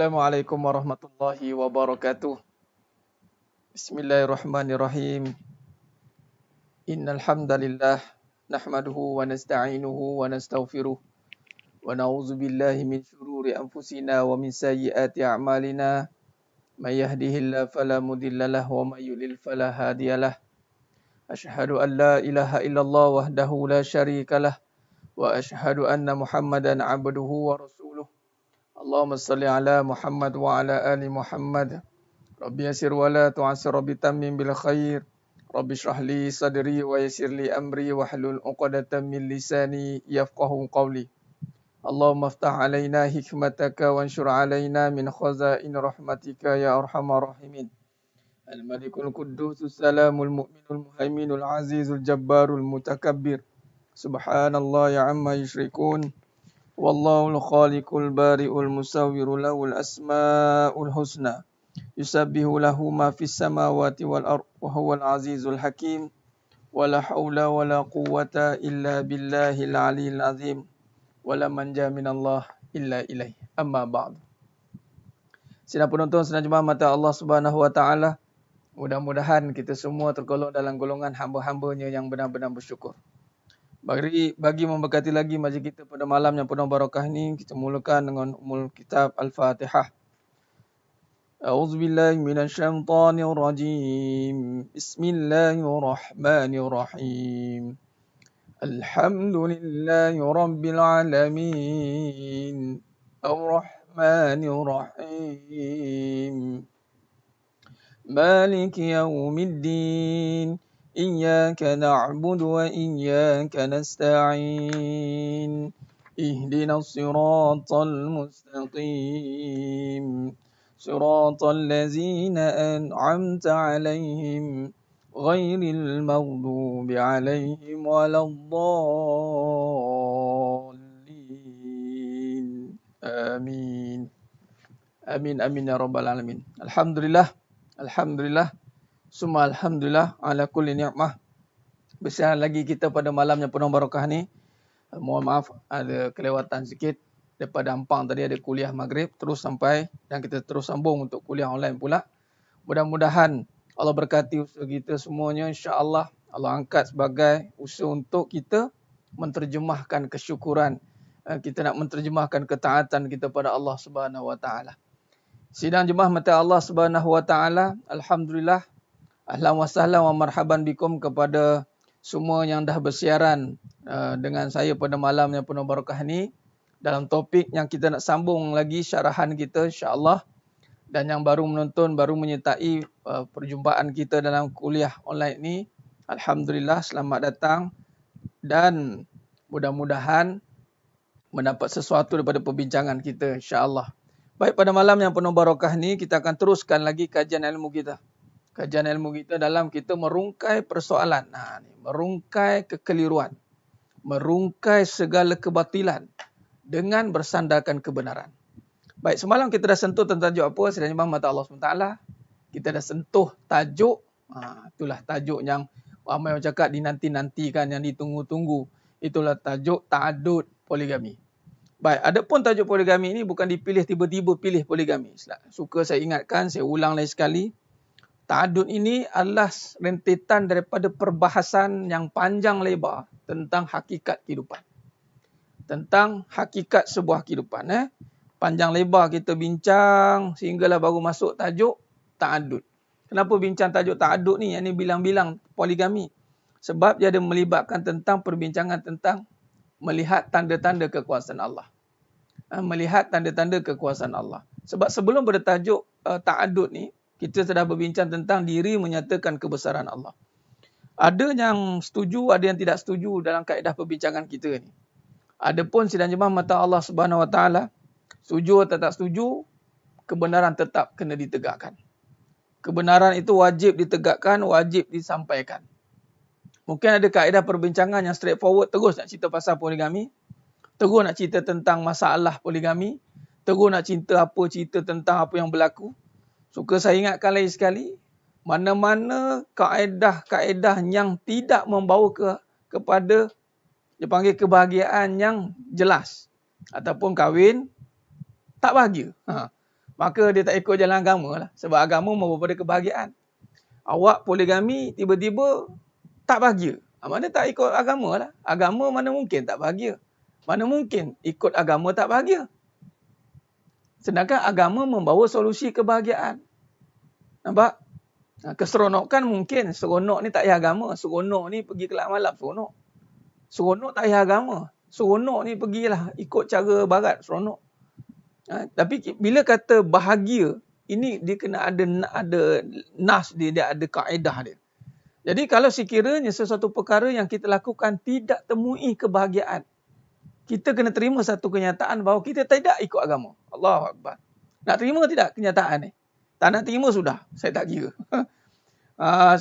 Assalamualaikum warahmatullahi wabarakatuh. Bismillahirrahmanirrahim. Innal hamdalillah nahmaduhu wa nasta'inuhu wa nastaghfiruh wa na'udzu billahi min shururi anfusina wa min sayyiati a'malina. May yahdihillahu fala mudhillalah wa may yudlil fala hadiyalah. Asyhadu an la ilaha illallah wahdahu la syarikalah wa asyhadu anna Muhammadan 'abduhu wa rasuluh. Allahumma shalli ala Muhammad wa ala ali Muhammad. Rabbi yassir wa la tu'assir, Rabbi tammim bil khair. Rabbi shrah li sadri wa yassir li amri wahlul 'uqdatam min lisani yafqahu qawli. Allahumma iftah alaina hikmataka wanshur alaina min khazain rahmatika ya arhamar rahimin. Al-Malikul Quddus Salamul Mu'minul Muhaiminul Azizul Jabbarul Mutakabbir. Subhanallah ya amma yushrikun. Wallahul khaliqul bari'ul musawwirul lahul asmaul husna. Yusabbihu lahu ma fis samawati wal ardh wa huwal azizul hakim. Wala haula wala quwwata illa billahil aliyil azim. Wala manja minallah illa ilaih. Amma ba'd. Sidang penonton, sidang jemaah mata Allah Subhanahu wa taala, mudah-mudahan kita semua tergolong dalam golongan hamba-hambanya yang benar-benar bersyukur. Bagi memberkati lagi majlis kita pada malam yang penuh barakah ini, kita mulakan dengan Ummul Kitab Al-Fatihah. A'udzubillahi minasyaitonir rajim. Bismillahirrahmanirrahim. Alhamdulillahi rabbil alamin. Ar-Rahmanir Rahim. Maliki yaumiddin. Iyyaka na'budu wa iyyaka nasta'in. Ihdinas siratal mustaqim. Siratal ladzina an'amta 'alaihim ghairil maghdubi 'alaihim waladdallin. Amin. Amin amin ya rabbal alamin. Alhamdulillah. Summa alhamdulillah ala kulli ni'mah. Bersama lagi kita pada malam yang penuh barakah ni. Mohon maaf ada kelewatan sikit. Daripada Ampang tadi ada kuliah maghrib terus sampai dan kita terus sambung untuk kuliah online pula. Mudah-mudahan Allah berkati usaha kita semuanya, insya-Allah. Allah angkat sebagai usaha untuk kita menterjemahkan kesyukuran. Kita nak menterjemahkan ketaatan kita pada Allah Subhanahu wa taala. Sidang jemaah mata Allah Subhanahu wa taala, alhamdulillah. Ahlan wa sahlan wa marhaban bikum kepada semua yang dah bersiaran dengan saya pada malam yang penuh barakah ni dalam topik yang kita nak sambung lagi syarahan kita, insya-Allah. Dan yang baru menonton, baru menyertai perjumpaan kita dalam kuliah online ni, alhamdulillah, selamat datang dan mudah-mudahan mendapat sesuatu daripada perbincangan kita, insya-Allah. Baik, pada malam yang penuh barakah ni kita akan teruskan lagi kajian ilmu kita. Kajian ilmu kita dalam kita merungkai persoalan. Merungkai kekeliruan. Merungkai segala kebatilan dengan bersandarkan kebenaran. Baik, semalam kita dah sentuh tentang tajuk apa? Sidang jemaah mata Allah SWT. Kita dah sentuh tajuk. Itulah tajuk yang ramai orang cakap dinanti-nantikan, yang ditunggu-tunggu. Itulah tajuk ta'adud poligami. Baik, adapun tajuk poligami ini bukan dipilih tiba-tiba pilih poligami. Suka saya ingatkan, saya ulang lagi sekali. Ta'adud ini adalah rentetan daripada perbahasan yang panjang lebar tentang hakikat kehidupan. Tentang hakikat sebuah kehidupan. Panjang lebar kita bincang sehinggalah baru masuk tajuk ta'adud. Kenapa bincang tajuk ta'adud ni? Yang ni bilang-bilang poligami. Sebab dia ada melibatkan tentang perbincangan tentang melihat tanda-tanda kekuasaan Allah. Melihat tanda-tanda kekuasaan Allah. Sebab sebelum bertajuk ta'adud ni, kita sudah berbincang tentang diri menyatakan kebesaran Allah. Ada yang setuju, ada yang tidak setuju dalam kaedah perbincangan kita ni. Adapun sidang jemaah mata Allah Subhanahu wa taala, setuju atau tak setuju, kebenaran tetap kena ditegakkan. Kebenaran itu wajib ditegakkan, wajib disampaikan. Mungkin ada kaedah perbincangan yang straightforward, terus nak cerita pasal poligami, terus nak cerita tentang masalah poligami, terus nak cerita tentang apa yang berlaku. Suka saya ingatkan lagi sekali, mana-mana kaedah-kaedah yang tidak membawa kepada dia panggil kebahagiaan yang jelas ataupun kahwin tak bahagia. maka dia tak ikut jalan agama lah. Sebab agama membawa pada kebahagiaan. Awak poligami tiba-tiba tak bahagia. Mana tak ikut agama lah. Agama mana mungkin tak bahagia. Mana mungkin ikut agama tak bahagia. Sedangkan agama membawa solusi kebahagiaan. Nampak? Keseronokan mungkin. Seronok ni tak payah agama. Seronok ni pergi kelab malam. Seronok. Seronok tak payah agama. Seronok ni pergilah ikut cara barat. Seronok. Tapi bila kata bahagia, ini dia kena ada nas dia, dia ada kaedah dia. Jadi kalau sekiranya sesuatu perkara yang kita lakukan tidak temui kebahagiaan, kita kena terima satu kenyataan bahawa kita tidak ikut agama. Allahu Akbar. Nak terima tidak kenyataan ni? Tak nak terima sudah. Saya tak kira.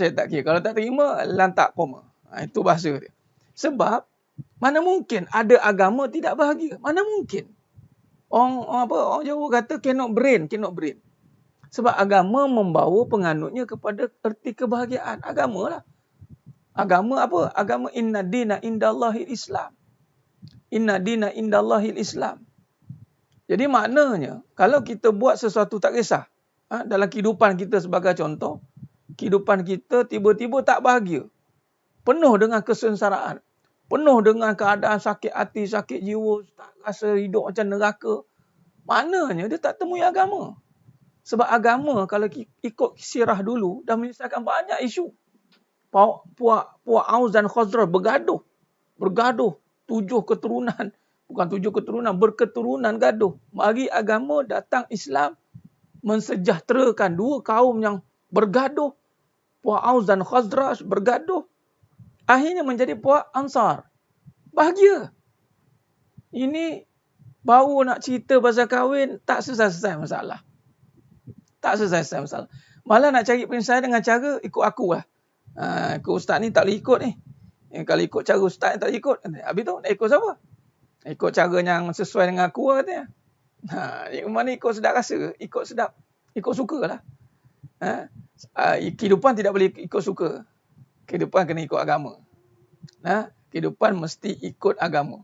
Saya tak kira. Kalau tak terima, lantak koma. Itu bahasa dia. Sebab, mana mungkin ada agama tidak bahagia? Mana mungkin? Orang Jawa kata cannot brain. Sebab agama membawa penganutnya kepada erti kebahagiaan. Agama lah. Agama apa? Agama inna dina indallahil Islam. Inna dina indallahil Islam. Jadi maknanya, kalau kita buat sesuatu tak kisah. Dalam kehidupan kita sebagai contoh, kehidupan kita tiba-tiba tak bahagia. Penuh dengan kesengsaraan. Penuh dengan keadaan sakit hati, sakit jiwa, tak rasa hidup macam neraka. Maknanya dia tak temui agama. Sebab agama kalau ikut sirah dulu, dah menyelesaikan banyak isu. Puak Aus dan Khazraj bergaduh. 7 keturunan. Bukan 7 keturunan, berketurunan gaduh. Mari agama datang Islam mensejahterakan 2 kaum yang bergaduh. Puak Aus dan Khazraj bergaduh. Akhirnya menjadi puak Ansar. Bahagia. Ini baru nak cerita pasal kahwin, tak selesai masalah. Tak selesai masalah. Malah nak cari penyelesaian dengan cara ikut aku lah. Ikut ustaz ni tak boleh ikut ni. Kalau ikut cara ustaz ni tak boleh ikut. Habis tu nak ikut siapa? Ikut cara yang sesuai dengan aku lah katanya. Mana ikut sedap rasa? Ikut suka lah. Kehidupan tidak boleh ikut suka. Kehidupan kena ikut agama. Kehidupan mesti ikut agama.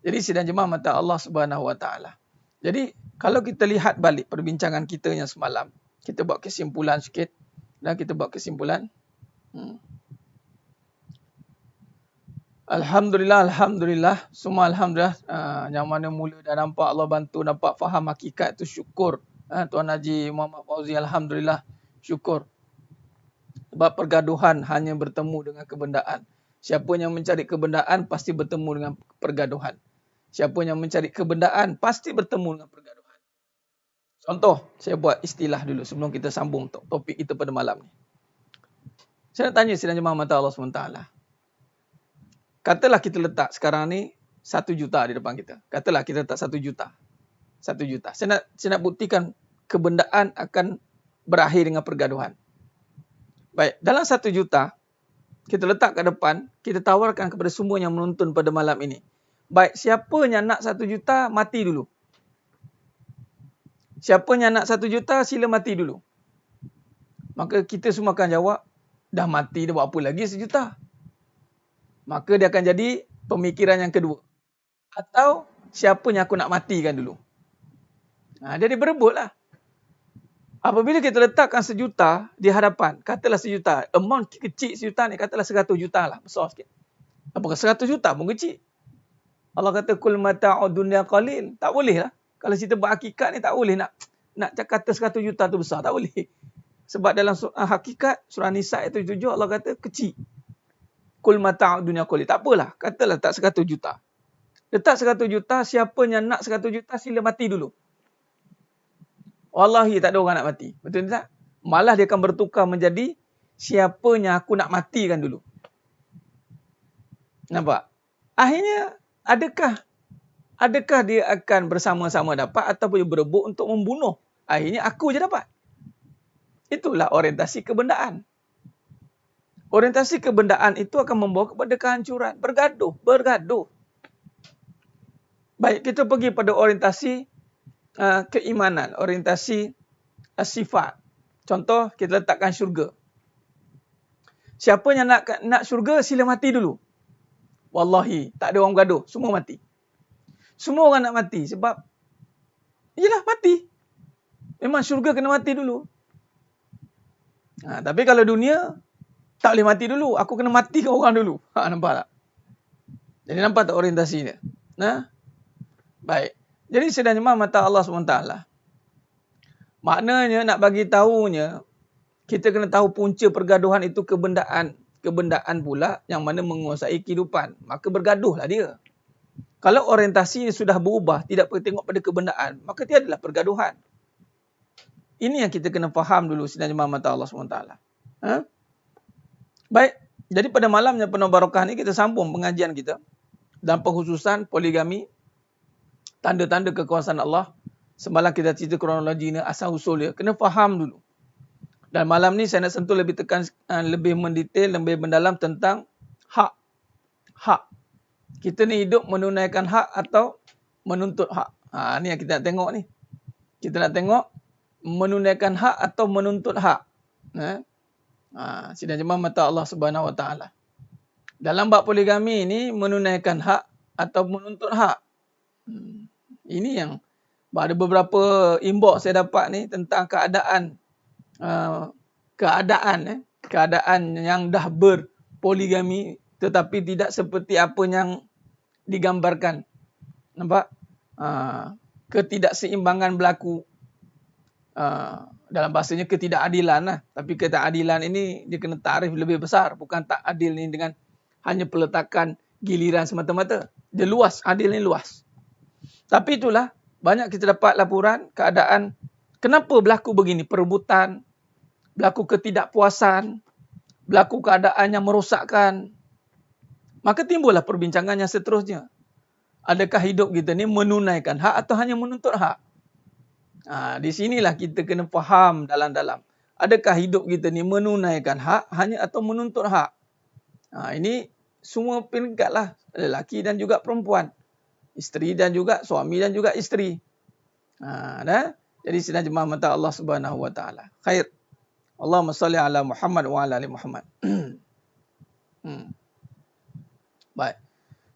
Jadi sidang jemaah mata Allah Subhanahu Wa Taala. Jadi kalau kita lihat balik perbincangan kita yang semalam, kita buat kesimpulan sikit dan kita buat kesimpulan. Alhamdulillah, semua alhamdulillah. Yang mana mula dah nampak Allah bantu, nampak faham hakikat tu syukur. Tuan Haji Muhammad Fauzi, alhamdulillah, syukur. Sebab pergaduhan hanya bertemu dengan kebendaan. Siapa yang mencari kebendaan pasti bertemu dengan pergaduhan. Siapa yang mencari kebendaan pasti bertemu dengan pergaduhan. Contoh, saya buat istilah dulu sebelum kita sambung topik kita pada malam ni. Saya nak tanya sidang jemaah mata Allah SWT. Katalah kita letak sekarang ni 1 juta di depan kita. Katalah kita letak 1 juta. 1 juta. Saya nak buktikan kebendaan akan berakhir dengan pergaduhan. Baik, dalam 1 juta, kita letak kat depan, kita tawarkan kepada semua yang menonton pada malam ini. Baik, siapa yang nak 1 juta, mati dulu. Siapa yang nak 1 juta, sila mati dulu. Maka kita semua akan jawab, dah mati, dah buat apa lagi 1 juta? Maka dia akan jadi pemikiran yang kedua. Atau, siapa yang aku nak matikan dulu? Jadi berebutlah. Apabila kita letakkan 1 juta di hadapan, katalah 1 juta, amount kecil 1 juta ni, katalah 100 juta lah, besar sikit. Apakah 100 juta pun kecil? Allah kata, kul mata'ud dunya qalil. Tak boleh lah. Kalau kita berhakikat ni, tak boleh nak kata 100 juta tu besar. Tak boleh. Sebab dalam hakikat, surah Nisa ayat 7, Allah kata kecil. Kul mata'ud dunya qalil. Tak apalah, katalah tak 100 juta. Letak 100 juta, siapa yang nak 100 juta, sila mati dulu. Wallahi tak ada orang nak mati. Betul tak? Malah dia akan bertukar menjadi siapa yang aku nak matikan dulu. Nampak? Akhirnya adakah dia akan bersama-sama dapat ataupun dia berebut untuk membunuh? Akhirnya aku je dapat. Itulah orientasi kebendaan. Orientasi kebendaan itu akan membawa kepada kehancuran. Bergaduh. Baik, kita pergi pada orientasi keimanan, orientasi sifat. Contoh, kita letakkan syurga. Siapa yang nak syurga, sila mati dulu. Wallahi, tak ada orang bergaduh, semua mati. Semua orang nak mati sebab, yelah mati. Memang syurga kena mati dulu. Tapi kalau dunia, tak boleh mati dulu. Aku kena mati ke orang dulu. Nampak tak? Jadi nampak tak orientasinya? Baik. Jadi sedang mata Allah SWT. Maknanya nak bagi tahunya, kita kena tahu punca pergaduhan itu kebendaan. Kebendaan pula yang mana menguasai kehidupan. Maka bergaduhlah dia. Kalau orientasi sudah berubah, tidak perlu tengok pada kebendaan, maka tiadalah pergaduhan. Ini yang kita kena faham dulu sedang mata Allah SWT. Baik. Jadi pada malamnya penuh barakah ni kita sambung pengajian kita. Dan pengkhususan poligami. Tanda-tanda kekuasaan Allah. Semalam kita cerita kronologi ni, asal usul dia. Kena faham dulu. Dan malam ni saya nak sentuh lebih tekan, lebih mendetail, lebih mendalam tentang hak. Hak. Kita ni hidup menunaikan hak atau menuntut hak. Ni yang kita nak tengok ni. Kita nak tengok menunaikan hak atau menuntut hak. Sidang jemaah mata Allah Subhanahu Wa Taala. Dalam bab poligami ni menunaikan hak atau menuntut hak. Ini yang ada beberapa inbox saya dapat ni tentang keadaan yang dah berpoligami tetapi tidak seperti apa yang digambarkan. Nampak? Ketidakseimbangan berlaku. Dalam bahasanya ketidakadilan lah. Tapi ketidakadilan ini dia kena takrif lebih besar. Bukan tak adil ni dengan hanya peletakan giliran semata-mata. Dia luas, adil ni luas. Tapi itulah, banyak kita dapat laporan keadaan kenapa berlaku begini. Perebutan, berlaku ketidakpuasan, berlaku keadaan yang merosakkan. Maka timbullah perbincangan yang seterusnya. Adakah hidup kita ni menunaikan hak atau hanya menuntut hak? Di sinilah kita kena faham dalam-dalam. Adakah hidup kita ni menunaikan hak hanya atau menuntut hak? Ini semua peringkat lah. Lelaki dan juga perempuan. Isteri dan juga suami dan juga isteri. Jadi sedang jemaah mata Allah Subhanahu Wa Taala. Khair. Allahumma salli ala Muhammad wa ala ali Muhammad. Baik.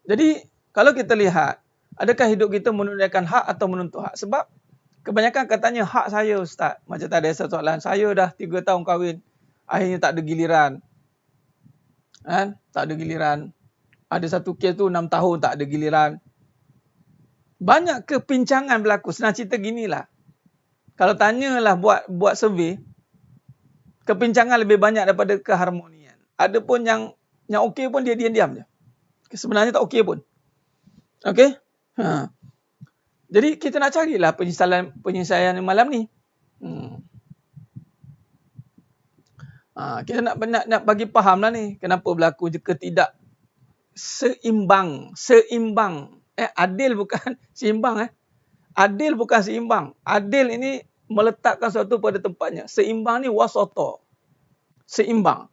Jadi kalau kita lihat, adakah hidup kita menunaikan hak atau menuntut hak? Sebab kebanyakan katanya hak saya Ustaz. Macam tadi ada soalan. Saya dah 3 tahun kahwin. Akhirnya tak ada giliran. Tak ada giliran. Ada satu kes tu 6 tahun tak ada giliran. Banyak kepincangan berlaku. Senang cerita ginilah. Kalau tanyalah buat survey, kepincangan lebih banyak daripada keharmonian. Ada pun yang okey pun dia diam-diam je. Sebenarnya tak okey pun. Okey? Jadi kita nak carilah penyelesaian malam ni. Kita nak bagi faham lah ni. Kenapa berlaku ketidak seimbang. Adil bukan seimbang. Adil bukan seimbang. Adil ini meletakkan sesuatu pada tempatnya. Seimbang ni wasata. Seimbang.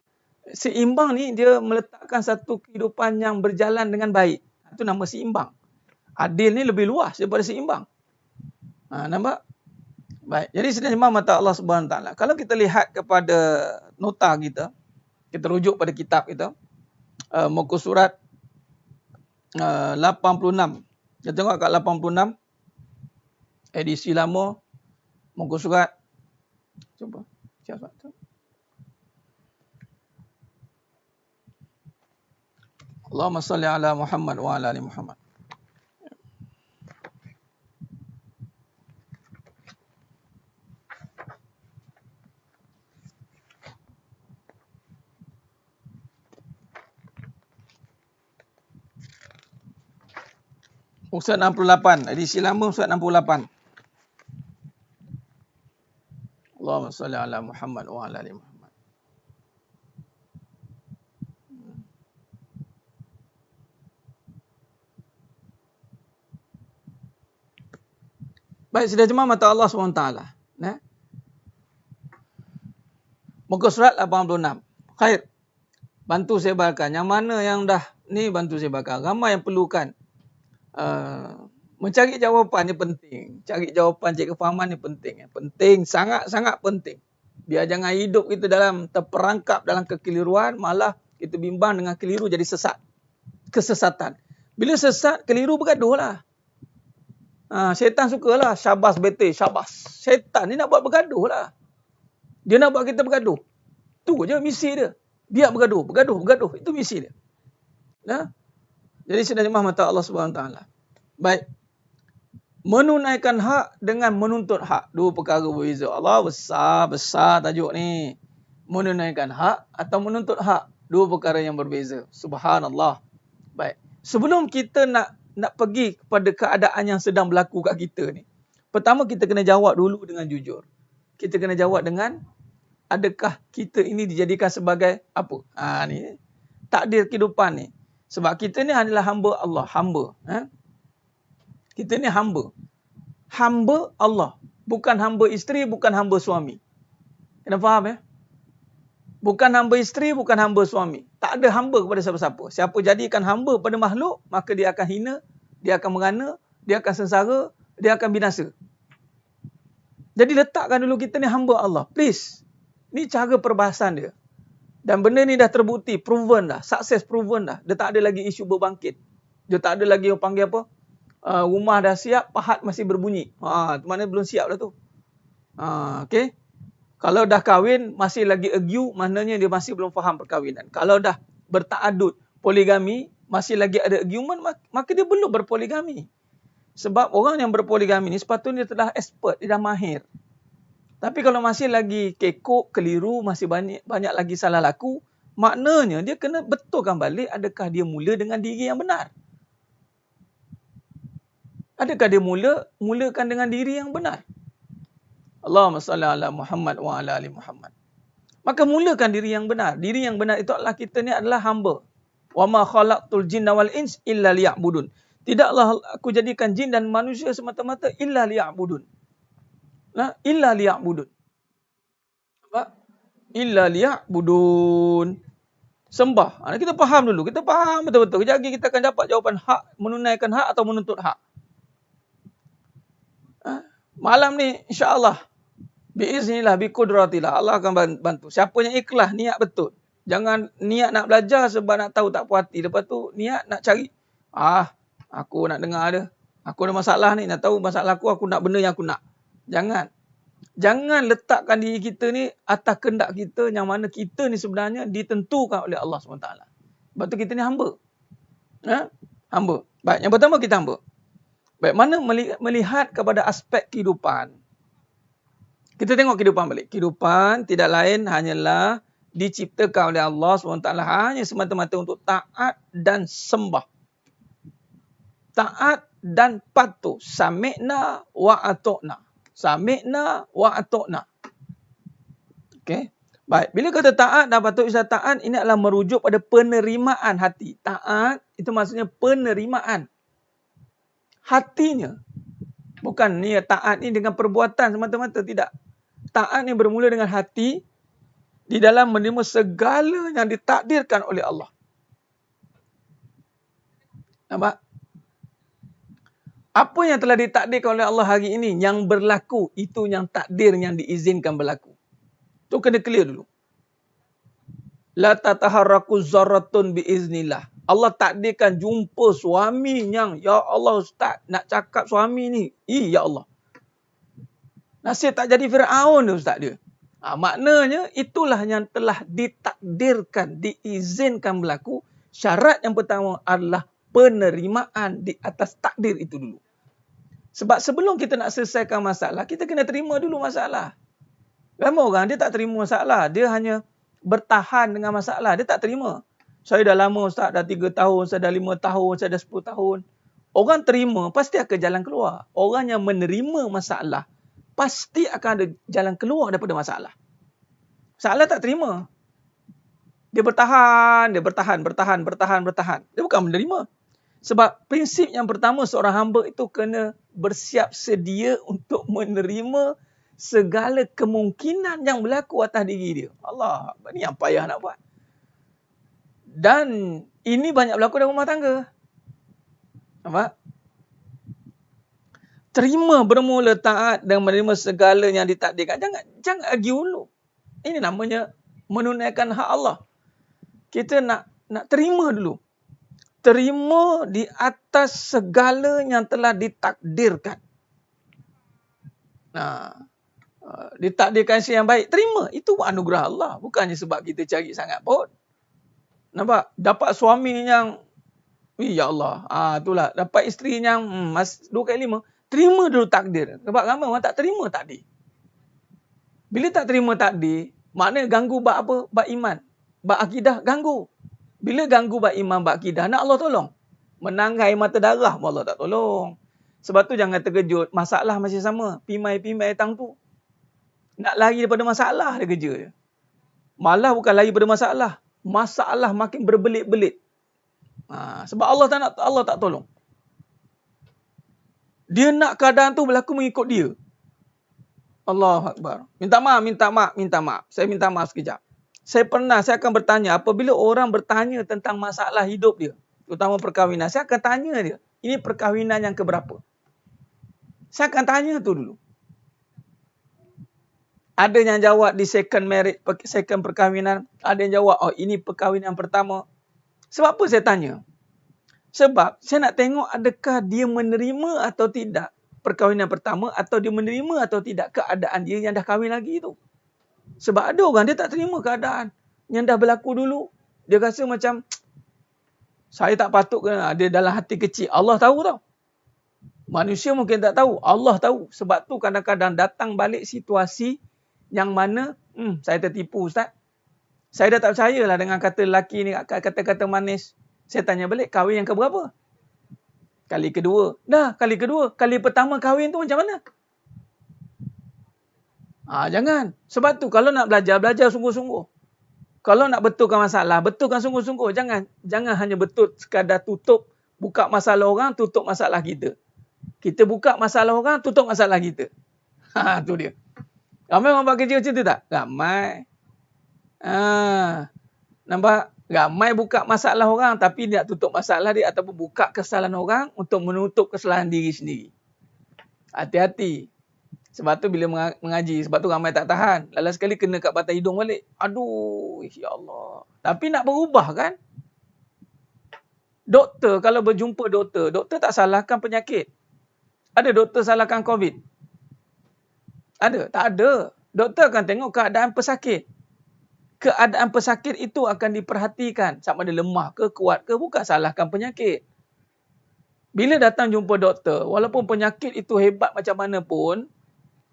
Seimbang ni dia meletakkan satu kehidupan yang berjalan dengan baik. Itu nama seimbang. Adil ni lebih luas daripada seimbang. Nampak? Baik. Jadi sedang jemaah mata Allah Subhanahu Wa Taala. Kalau kita lihat kepada nota kita rujuk pada kitab kita, muka surat 86. Kita tengok kat 86. Edisi lama, muka surat. Cuba. Siapa tu? Allahumma salli ala Muhammad wa ala ali Muhammad. Surat 68. Edisi lama surat 68. Allahumma salli ala Muhammad wa ala ali Muhammad. Baik, sudah jemaah mata Allah SWT. Muka surat 86. Khair. Bantu sebarkan. Yang mana yang dah ni bantu sebarkan. Ramai yang perlukan. Mencari jawapan ni penting. Cari jawapan, cari kefahaman ni penting. Penting, sangat-sangat penting. Biar jangan hidup kita dalam terperangkap dalam kekeliruan, malah kita bimbang dengan keliru jadi sesat. Kesesatan. Bila sesat, keliru bergaduh lah. Syaitan sukalah syabas betul, syabas. Syaitan ni nak buat bergaduh lah. Dia nak buat kita bergaduh. Tu je misi dia. Biar bergaduh. Itu misi dia. Nah? Jadi sedang jemaah mata Allah SWT. Baik. Menunaikan hak dengan menuntut hak. Dua perkara berbeza. Allah besar tajuk ni. Menunaikan hak atau menuntut hak. Dua perkara yang berbeza. Subhanallah. Baik. Sebelum kita nak pergi kepada keadaan yang sedang berlaku kat kita ni. Pertama kita kena jawab dulu dengan jujur. Kita kena jawab dengan, adakah kita ini dijadikan sebagai apa? Ni takdir kehidupan ni. Sebab kita ni adalah hamba Allah. Hamba. Kita ni hamba. Hamba Allah. Bukan hamba isteri, bukan hamba suami. Kena faham ya? Bukan hamba isteri, bukan hamba suami. Tak ada hamba kepada siapa-siapa. Siapa jadikan hamba pada makhluk, maka dia akan hina, dia akan mengana, dia akan sengsara, dia akan binasa. Jadi letakkan dulu kita ni hamba Allah. Please. Ni cara perbahasan dia. Dan benda ni dah terbukti, proven dah. Sukses proven dah. Dia tak ada lagi isu berbangkit. Dia tak ada lagi orang panggil apa? Rumah dah siap, pahat masih berbunyi. Mana belum siap dah tu. Okay. Kalau dah kahwin, masih lagi argue, maknanya dia masih belum faham perkahwinan. Kalau dah bertaadud, poligami, masih lagi ada argument, maka dia belum berpoligami. Sebab orang yang berpoligami ni sepatutnya dia telah expert, dia dah mahir. Tapi kalau masih lagi kekok, keliru, masih banyak lagi salah laku, maknanya dia kena betulkan balik adakah dia mula dengan diri yang benar. Adakah dia mulakan dengan diri yang benar? Allahumma salli ala Muhammad wa ala ali Muhammad. Maka mulakan diri yang benar. Diri yang benar itu adalah kita ni adalah hamba. Wa ma khalaqtul jinna wal ins illa liya'budun. Tidaklah aku jadikan jin dan manusia semata-mata illa liya'budun. Illa liya'budun. Apa? Illa liya'budun. Sembah. Kita faham dulu. Kita faham betul-betul. Kejap lagi kita akan dapat jawapan hak, menunaikan hak atau menuntut hak. Malam ni insya-Allah biiznillah biqudratillah Allah akan bantu. Siapa yang ikhlas, niat betul. Jangan niat nak belajar sebab nak tahu tak puas hati. Lepas tu niat nak cari. Aku nak dengar dia. Aku ada masalah ni, nak tahu masalah aku nak benda yang aku nak. Jangan letakkan diri kita ni atas kehendak kita yang mana kita ni sebenarnya ditentukan oleh Allah SWT. Sebab tu kita ni hamba. Hamba. Baik, yang pertama kita hamba. Baik, mana melihat kepada aspek kehidupan. Kita tengok kehidupan balik. Kehidupan tidak lain hanyalah diciptakan oleh Allah SWT hanya semata-mata untuk taat dan sembah. Taat dan patuh. Sami'na wa atu'na. Sami'na wa atu'na. Okey. Baik, bila kata taat dan patuh istilah taat ini adalah merujuk pada penerimaan hati. Taat itu maksudnya penerimaan hatinya. Bukan ni taat ni dengan perbuatan semata-mata, tidak. Taat ni bermula dengan hati di dalam menerima segala yang ditakdirkan oleh Allah. Nampak? Apa yang telah ditakdirkan oleh Allah hari ini yang berlaku, itu yang takdir yang diizinkan berlaku. Tu kena clear dulu. La tataharraku zarratun biiznillah. Allah takdirkan jumpa suami yang, ya Allah Ustaz, nak cakap suami ni. Ya Allah. Nasib tak jadi Fir'aun dia Ustaz dia. Maknanya itulah yang telah ditakdirkan, diizinkan berlaku. Syarat yang pertama adalah penerimaan di atas takdir itu dulu. Sebab sebelum kita nak selesaikan masalah, kita kena terima dulu masalah. Ramai orang dia tak terima masalah. Dia hanya bertahan dengan masalah. Dia tak terima. Saya dah lama Ustaz, dah 3 tahun, saya dah 5 tahun, saya dah 10 tahun. Orang terima, pasti akan jalan keluar. Orang yang menerima masalah, pasti akan ada jalan keluar daripada masalah. Masalah tak terima. Dia bertahan. Dia bukan menerima. Sebab prinsip yang pertama seorang hamba itu kena bersiap sedia untuk menerima segala kemungkinan yang berlaku atas diri dia. Allah, ini yang payah nak buat. Dan ini banyak berlaku dalam rumah tangga. Nampak? Terima bermula taat dan menerima segala yang ditakdirkan. Jangan argue dulu. Ini namanya menunaikan hak Allah. Kita nak terima dulu. terima di atas segala yang telah ditakdirkan. Ditakdirkan yang baik, terima. Itu anugerah Allah. Bukannya sebab kita cari sangat pun. Nampak? Dapat suami yang, ya Allah, itulah. Dapat isteri yang 2 kali 5. Terima dulu takdir. Sebab ramai orang tak terima takdir. Bila tak terima takdir, maknanya ganggu bab apa? Bab iman. Bab akidah, ganggu. Bila ganggu bab iman, bab akidah, nak Allah tolong. Menanggai mata darah, Allah tak tolong. Sebab tu jangan terkejut. Masalah masih sama. Pimai-pimai datang tu. Nak lari daripada masalah dia kerja je. Malah bukan lari daripada masalah. Masalah makin berbelit-belit. Sebab Allah tak tolong. Dia nak keadaan tu berlaku mengikut dia. Allahu Akbar. Minta maaf. Saya minta maaf sekejap. Saya akan bertanya, apabila orang bertanya tentang masalah hidup dia, terutama perkahwinan, saya akan tanya dia, ini perkahwinan yang keberapa? Saya akan tanya tu dulu. Ada yang jawab di second perkahwinan, ada yang jawab, ini perkahwinan pertama. Sebab apa saya tanya? Sebab saya nak tengok adakah dia menerima atau tidak perkahwinan pertama, atau dia menerima atau tidak keadaan dia yang dah kahwin lagi tu. Sebab ada orang dia tak terima keadaan yang dah berlaku dulu. Dia rasa macam saya tak patut kena. Dia dalam hati kecil. Allah tahu tau. Manusia mungkin tak tahu. Allah tahu. Sebab tu kadang-kadang datang balik situasi yang mana saya tertipu Ustaz. Saya dah tak percayalah dengan kata lelaki ni, kata-kata manis. Saya tanya balik, kahwin yang keberapa? Kali kedua. Kali kedua. Kali pertama kahwin tu macam mana? Jangan. Sebab tu kalau nak belajar sungguh-sungguh. Kalau nak betulkan masalah, betulkan sungguh-sungguh. Jangan hanya betul sekadar buka masalah orang, tutup masalah kita. Kita buka masalah orang, tutup masalah kita. Tu dia. Ramai orang buat kerja macam tu tak? Ramai. Nampak? Ramai buka masalah orang tapi dia nak tutup masalah dia ataupun buka kesalahan orang untuk menutup kesalahan diri sendiri. Hati-hati. Sebab tu bila mengaji, sebab tu ramai tak tahan. Lala sekali kena kat batang hidung balik. Aduh, ya Allah. Tapi nak berubah kan? Doktor, kalau berjumpa doktor tak salahkan penyakit. Ada doktor salahkan COVID? Ada? Tak ada. Doktor akan tengok keadaan pesakit. Keadaan pesakit itu akan diperhatikan. Sama ada lemah ke, kuat ke, bukan salahkan penyakit. Bila datang jumpa doktor, walaupun penyakit itu hebat macam mana pun,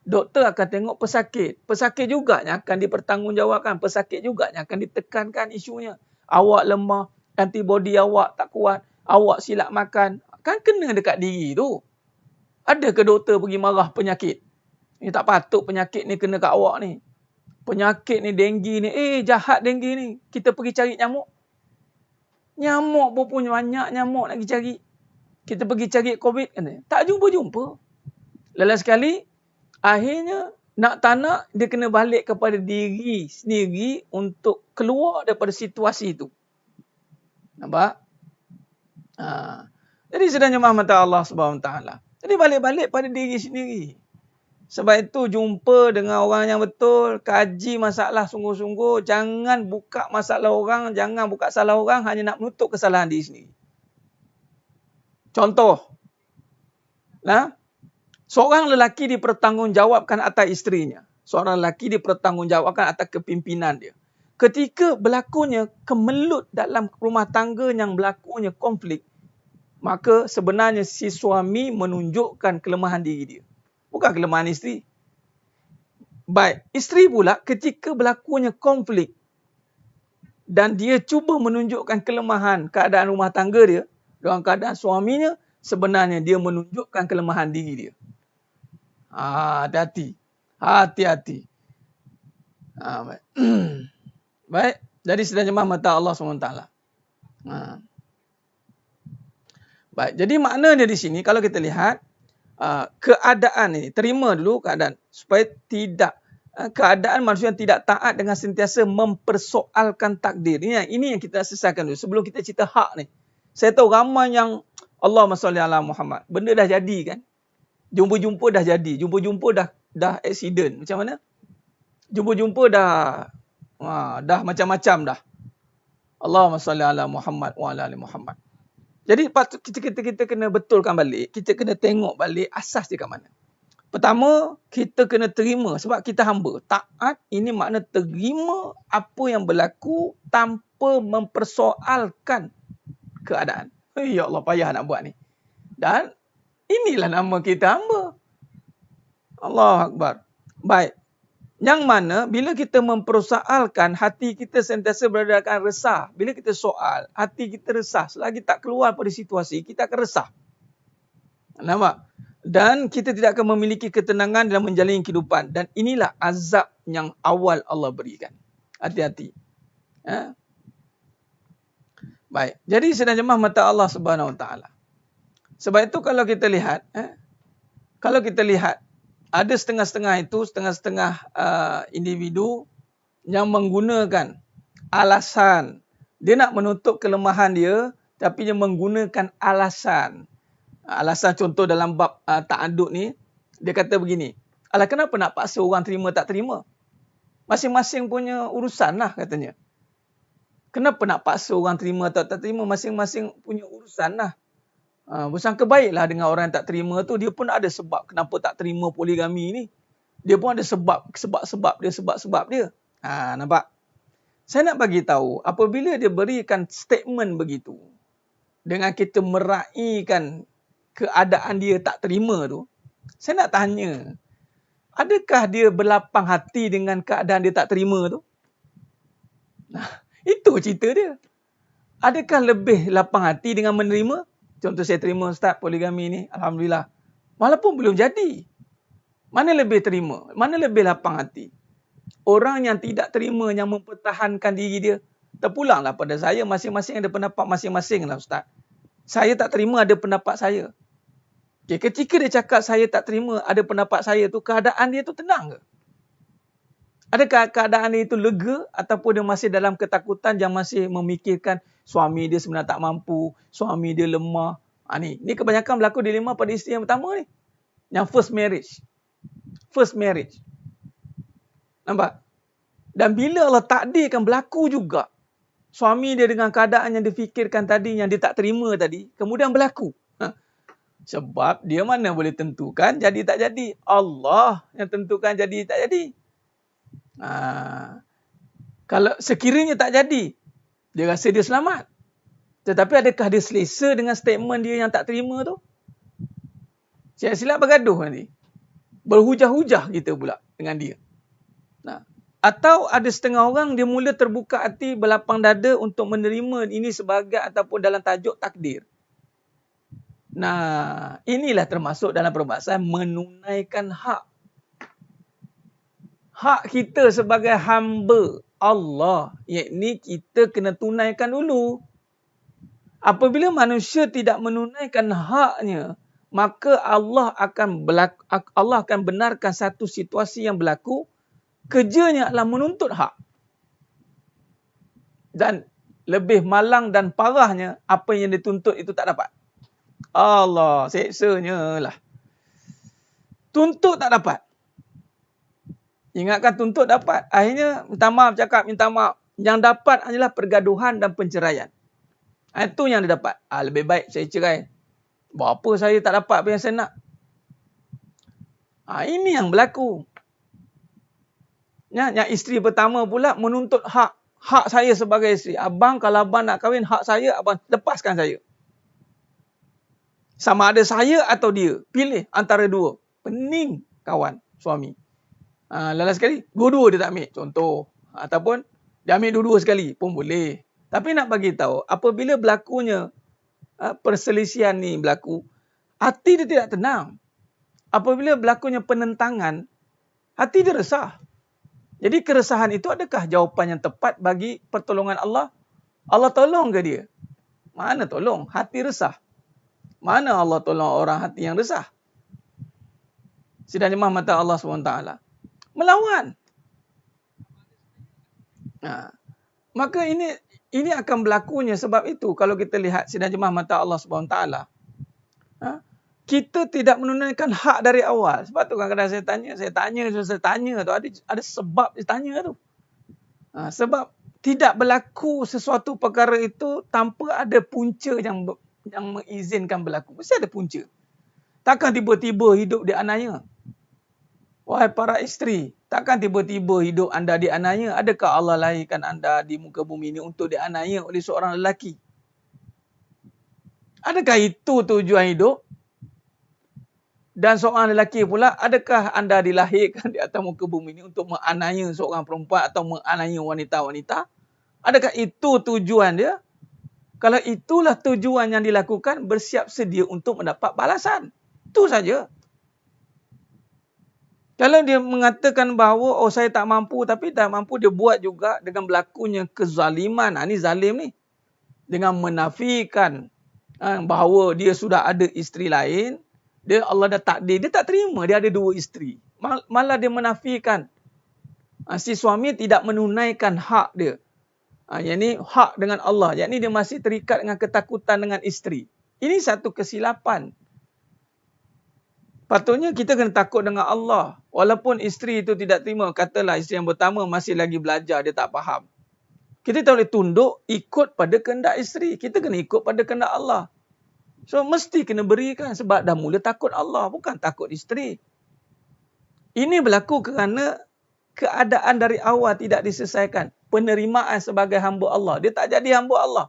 doktor akan tengok pesakit. Pesakit juga yang akan dipertanggungjawabkan. Pesakit juga yang akan ditekankan isunya. Awak lemah, antibodi awak tak kuat, awak silap makan. Kan kena dekat diri tu. Ada ke doktor pergi marah penyakit? Ini tak patut penyakit ni kena kat awak ni. Penyakit ni, denggi ni. Jahat denggi ni. Kita pergi cari nyamuk. Nyamuk pun punya banyak nyamuk nak pergi cari. Kita pergi cari COVID. Tak jumpa-jumpa. Lelas sekali, akhirnya nak tak nak, dia kena balik kepada diri sendiri untuk keluar daripada situasi itu. Nampak? Jadi sedangnya mata Allah SWT. Jadi balik-balik pada diri sendiri. Sebab itu jumpa dengan orang yang betul, kaji masalah sungguh-sungguh, jangan buka masalah orang, jangan buka salah orang hanya nak menutup kesalahan diri sendiri. Contoh, seorang lelaki dipertanggungjawabkan atas isterinya. Seorang lelaki dipertanggungjawabkan atas kepimpinan dia. Ketika berlakunya kemelut dalam rumah tangga yang berlakunya konflik, maka sebenarnya si suami menunjukkan kelemahan diri dia. Bukan kelemahan isteri. Baik, isteri pula ketika berlakunya konflik dan dia cuba menunjukkan kelemahan keadaan rumah tangga dia dalam keadaan suaminya, sebenarnya dia menunjukkan kelemahan diri dia. Hati-hati. Hati-hati. Baik. Baik, jadi sedang jemaah mata Allah SWT. Baik, jadi maknanya di sini kalau kita lihat keadaan ini, terima dulu keadaan supaya tidak keadaan manusia yang tidak taat dengan sentiasa mempersoalkan takdir. Ini yang kita selesaikan dulu sebelum kita cerita hak ni. Saya tahu ramai yang Allahumma salli ala Muhammad. Benda dah jadi kan? Jumpa-jumpa dah jadi, jumpa-jumpa dah accident. Macam mana? Jumpa-jumpa dah macam-macam dah. Allahumma salli ala Muhammad wa ala ali Muhammad. Jadi patut kita kena betulkan balik, kita kena tengok balik asas dia kat mana. Pertama, kita kena terima sebab kita hamba. Taat ini makna terima apa yang berlaku tanpa mempersoalkan keadaan. Ya Allah, payah nak buat ni. Dan inilah nama kita hamba. Allahu Akbar. Baik. Yang mana bila kita mempersoalkan, hati kita sentiasa berada dalam resah. Bila kita soal, hati kita resah. Selagi tak keluar pada situasi, kita akan resah. Nampak? Dan kita tidak akan memiliki ketenangan dalam menjalani kehidupan. Dan inilah azab yang awal Allah berikan. Hati-hati. Baik. Jadi sedang jemaah mata Allah Subhanahu Wa Taala. Sebab itu kalau kita lihat, ada setengah-setengah itu, setengah-setengah individu yang menggunakan alasan. Dia nak menutup kelemahan dia, tapi dia menggunakan alasan. Alasan contoh dalam bab ta'adud ni, dia kata begini, alah kenapa nak paksa orang terima tak terima? Masing-masing punya urusan lah katanya. Kenapa nak paksa orang terima atau tak terima? Masing-masing punya urusan lah. Bersangka baiklah dengan orang yang tak terima tu, dia pun ada sebab kenapa tak terima poligami ni. Dia pun ada sebab-sebab dia. Nampak? Saya nak bagi tahu, apabila dia berikan statement begitu, dengan kita meraihkan keadaan dia tak terima tu, saya nak tanya, adakah dia berlapang hati dengan keadaan dia tak terima tu? Itu cerita dia. Adakah lebih lapang hati dengan menerima? Contoh saya terima Ustaz poligami ni, alhamdulillah. Walaupun belum jadi. Mana lebih terima? Mana lebih lapang hati? Orang yang tidak terima, yang mempertahankan diri dia, terpulanglah pada saya, masing-masing ada pendapat masing-masing lah Ustaz. Saya tak terima, ada pendapat saya. Okay, ketika dia cakap saya tak terima, ada pendapat saya tu, keadaan dia tu tenang ke? Adakah keadaan dia itu lega ataupun dia masih dalam ketakutan yang masih memikirkan suami dia sebenarnya tak mampu, suami dia lemah. Ni kebanyakan berlaku dilema pada isteri yang pertama ni. Yang first marriage. Nampak? Dan bila Allah takdirkan berlaku juga, suami dia dengan keadaan yang difikirkan tadi, yang dia tak terima tadi, kemudian berlaku. Sebab dia mana boleh tentukan jadi tak jadi. Allah yang tentukan jadi tak jadi. Kalau sekiranya tak jadi, dia rasa dia selamat. Tetapi adakah dia selesa dengan statement dia yang tak terima tu? Silap bergaduh nanti. Berhujah-hujah kita pula dengan dia. Atau ada setengah orang dia mula terbuka hati, berlapang dada untuk menerima ini sebagai ataupun dalam tajuk takdir. Inilah termasuk dalam perbahasan menunaikan hak. Hak kita sebagai hamba Allah, yakni kita kena tunaikan dulu. Apabila manusia tidak menunaikan haknya, maka Allah akan benarkan satu situasi yang berlaku, kerjanya adalah menuntut hak. Dan lebih malang dan parahnya, apa yang dituntut itu tak dapat. Allah, seksanya lah. Tuntut tak dapat. Ingatkan tuntut dapat. Akhirnya minta maaf. Yang dapat adalah pergaduhan dan penceraian. Itu yang dia dapat. Lebih baik saya cerai. Buat apa saya tak dapat apa yang saya nak? Ini yang berlaku. Yang isteri pertama pula menuntut hak. Hak saya sebagai isteri. Abang, kalau abang nak kahwin, hak saya, abang lepaskan saya. Sama ada saya atau dia. Pilih antara dua. Pening kawan, suami. Lalas sekali, dua-dua dia tak ambil. Contoh. Ataupun dia ambil dua-dua sekali pun boleh. Tapi nak bagi tahu, apabila berlakunya perselisihan ni berlaku, hati dia tidak tenang. Apabila berlakunya penentangan, hati dia resah. Jadi keresahan itu adakah jawapan yang tepat bagi pertolongan Allah? Allah tolong ke dia? Mana tolong? Hati resah. Mana Allah tolong orang hati yang resah? Sidang jemaah mata Allah SWT. Melawan. Maka ini akan berlakunya sebab itu kalau kita lihat sidang jemaah mata Allah SWT, kita tidak menunaikan hak dari awal. Sebab tu kadang-kadang saya tanya tu ada sebab saya tanya tu. Sebab tidak berlaku sesuatu perkara itu tanpa ada punca yang yang mengizinkan berlaku. Mesti ada punca. Takkan tiba-tiba hidup dianiaya. Wahai para isteri, takkan tiba-tiba hidup anda dianiaya. Adakah Allah lahirkan anda di muka bumi ini untuk dianiaya oleh seorang lelaki? Adakah itu tujuan hidup? Dan seorang lelaki pula, adakah anda dilahirkan di atas muka bumi ini untuk menganiaya seorang perempuan atau menganiaya wanita-wanita? Adakah itu tujuan dia? Kalau itulah tujuan yang dilakukan, bersiap sedia untuk mendapat balasan. Itu saja. Kalau dia mengatakan bahawa saya tak mampu, tapi tak mampu, dia buat juga dengan berlakunya kezaliman. Ini zalim ni. Dengan menafikan bahawa dia sudah ada isteri lain, Allah dah takdir, dia tak terima dia ada 2 isteri. Malah dia menafikan. Si suami tidak menunaikan hak dia. Yang ni hak dengan Allah. Yang ni dia masih terikat dengan ketakutan dengan isteri. Ini satu kesilapan. Patutnya kita kena takut dengan Allah. Walaupun isteri itu tidak terima. Katalah isteri yang pertama masih lagi belajar, dia tak faham. Kita tak boleh tunduk ikut pada kehendak isteri. Kita kena ikut pada kehendak Allah. So mesti kena berikan sebab dah mula takut Allah. Bukan takut isteri. Ini berlaku kerana keadaan dari awal tidak diselesaikan. Penerimaan sebagai hamba Allah. Dia tak jadi hamba Allah.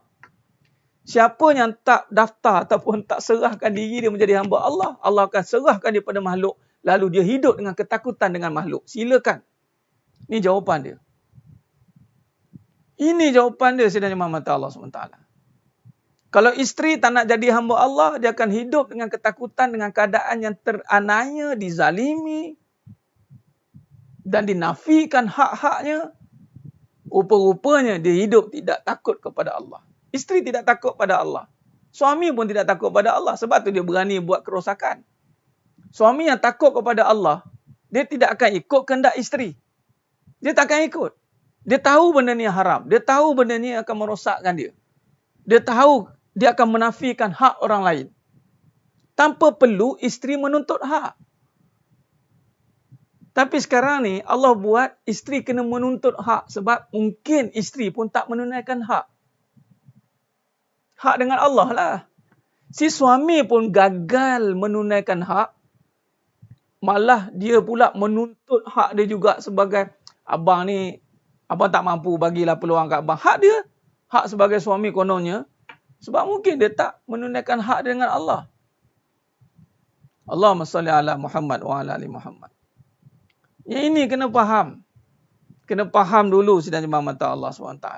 Siapa yang tak daftar ataupun tak serahkan diri dia menjadi hamba Allah, Allah akan serahkan dia pada makhluk. Lalu dia hidup dengan ketakutan dengan makhluk. Silakan. Ini jawapan dia. Ini jawapan dia sebenarnya Muhammad Allah SWT. Kalau isteri tak nak jadi hamba Allah, dia akan hidup dengan ketakutan, dengan keadaan yang teraniaya, dizalimi dan dinafikan hak-haknya. Rupa-rupanya dia hidup tidak takut kepada Allah. Isteri tidak takut pada Allah. Suami pun tidak takut pada Allah. Sebab tu dia berani buat kerosakan. Suami yang takut kepada Allah, dia tidak akan ikut kehendak isteri. Dia tak akan ikut. Dia tahu benda ni haram. Dia tahu benda ni akan merosakkan dia. Dia tahu dia akan menafikan hak orang lain. Tanpa perlu isteri menuntut hak. Tapi sekarang ni Allah buat isteri kena menuntut hak. Sebab mungkin isteri pun tak menunaikan hak. Hak dengan Allah lah. Si suami pun gagal menunaikan hak. Malah dia pula menuntut hak dia juga sebagai abang ni. Abang tak mampu bagilah peluang kat abang. Hak dia. Hak sebagai suami kononnya. Sebab mungkin dia tak menunaikan hak dia dengan Allah. Allahumma salli ala Muhammad wa ala ali Muhammad. Yang ini kena faham. Kena faham dulu sedang mata Allah SWT.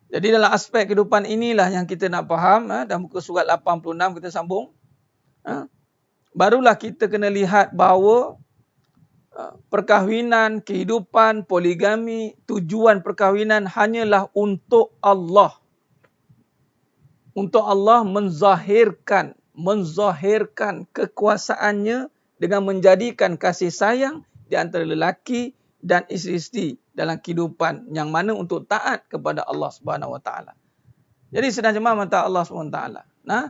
Jadi dalam aspek kehidupan inilah yang kita nak faham. Dalam muka surat 86 kita sambung. Barulah kita kena lihat bahawa perkahwinan, kehidupan, poligami, tujuan perkahwinan hanyalah untuk Allah. Untuk Allah menzahirkan kekuasaannya dengan menjadikan kasih sayang di antara lelaki dan isteri-isteri dalam kehidupan yang mana untuk taat kepada Allah Subhanahu Wa Taala. Jadi sedang jemaah mata Allah Subhanahu Wa Taala. Nah,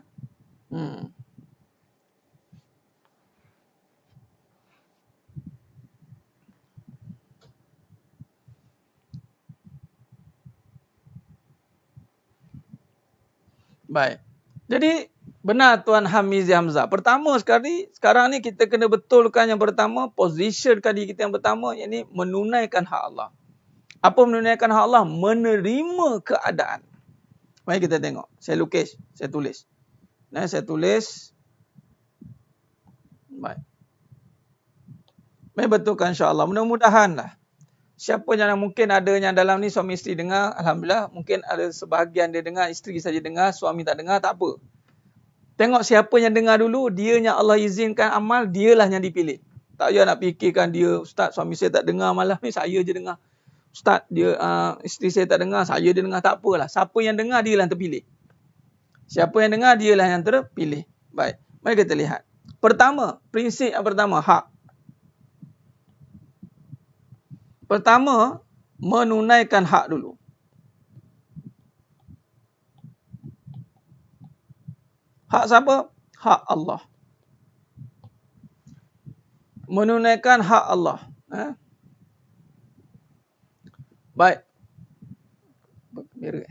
baik. Jadi benar Tuan Hamizi Hamzah. Pertama sekarang ni kita kena betulkan yang pertama, positionkan diri kita yang pertama, iaitu menunaikan hak Allah. Apa menunaikan hak Allah? Menerima keadaan. Mari kita tengok. Saya lukis, saya tulis. Saya tulis. Baik. Mari betulkan insya-Allah. Mudah-mudahan lah. Siapa yang mungkin ada yang dalam ni suami isteri dengar, alhamdulillah, mungkin ada sebahagian dia dengar, isteri saja dengar, suami tak dengar, tak apa. Tengok siapa yang dengar dulu, dia yang Allah izinkan amal, dialah yang dipilih. Tak payah nak fikirkan dia, ustaz suami saya tak dengar malam ni, saya je dengar. Ustaz dia isteri saya tak dengar, saya dia dengar, tak apalah. Siapa yang dengar dialah yang terpilih. Siapa yang dengar dialah yang terpilih. Baik, mari kita lihat. Pertama, prinsip yang pertama, hak. Pertama, menunaikan hak dulu. Hak siapa? Hak Allah. Menunaikan hak Allah. Baik. Berkembira.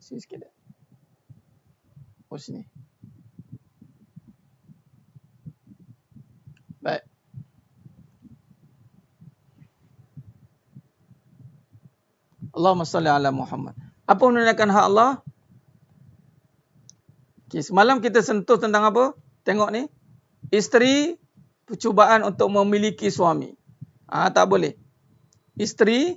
Sini sikit. hapus sini. Baik. Allahumma salli ala Muhammad. Apa menunaikan hak Allah? Okay, semalam kita sentuh tentang apa? Tengok ni. Isteri percubaan untuk memiliki suami. Tak boleh. Isteri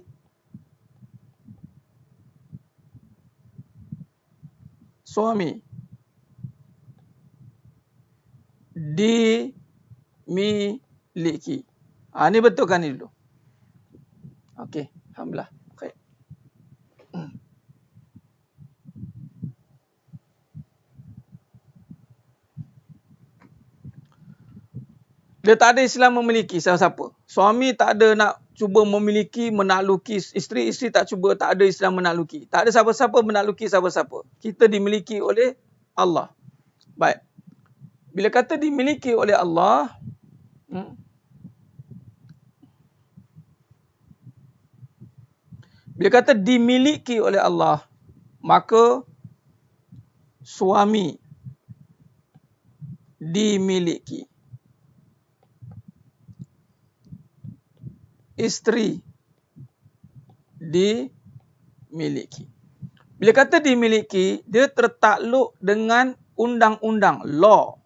suami dimiliki. Ni betulkan ni dulu. Okey, alhamdulillah. Okay. Dia tak ada Islam memiliki siapa-siapa. Suami tak ada nak cuba memiliki, menakluki isteri. Isteri tak ada Islam menakluki. Tak ada siapa-siapa menakluki siapa-siapa. Kita dimiliki oleh Allah. Baik. Bila kata dimiliki oleh Allah, bila kata dimiliki oleh Allah, maka suami dimiliki. Isteri dimiliki. Bila kata dimiliki, dia tertakluk dengan undang-undang, law.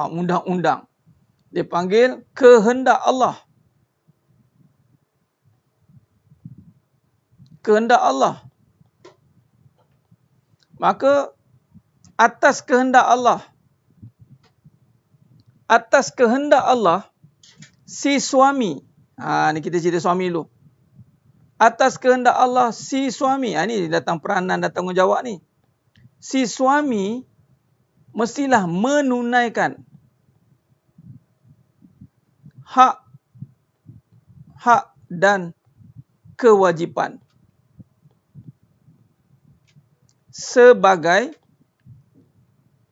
Undang-undang. Dia panggil kehendak Allah. Kehendak Allah. Maka atas kehendak Allah, si suami, ni kita cerita suami dulu. Atas kehendak Allah, si suami, ni datang peranan dan tanggungjawab ni. Si suami mestilah menunaikan hak dan kewajipan sebagai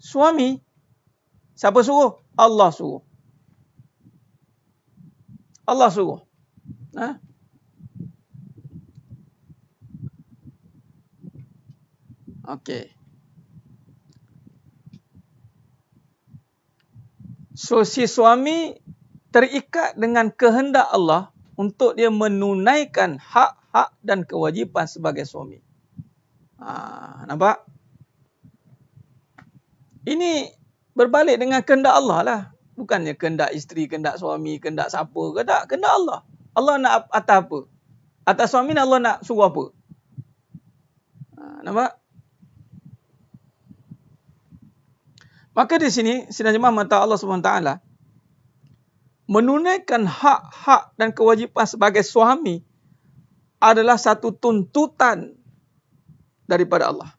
suami. Siapa suruh? Allah suruh. Allah suruh. Okey. So si suami terikat dengan kehendak Allah untuk dia menunaikan hak-hak dan kewajipan sebagai suami. Nampak? Ini berbalik dengan kehendak Allah lah. Bukannya kehendak isteri, kehendak suami, kehendak siapa. Kehendak Allah. Allah nak atas apa? Atas suami Allah nak suruh apa? Nampak? Maka di sini, sidang jemaah mata Allah SWT, menunaikan hak-hak dan kewajipan sebagai suami adalah satu tuntutan daripada Allah.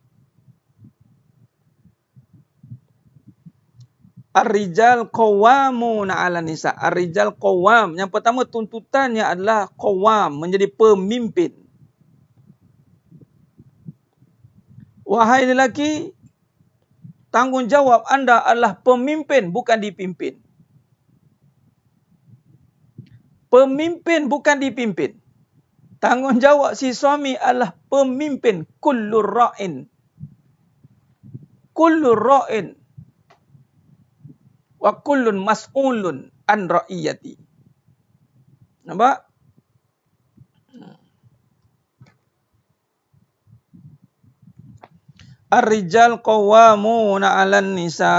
Ar-rijal qawwamuna 'alan nisa. Ar-rijal qawwam. Yang pertama tuntutannya adalah qawwam, menjadi pemimpin. Wahai lelaki, tanggungjawab anda adalah pemimpin, bukan dipimpin. Pemimpin, bukan dipimpin. Tanggungjawab si suami adalah pemimpin. Kullur ra'in. Kullur ra'in. Wa kullun mas'ulun an ra'iyati. Nampak? Ar-rijal qawwamuna 'alan nisa.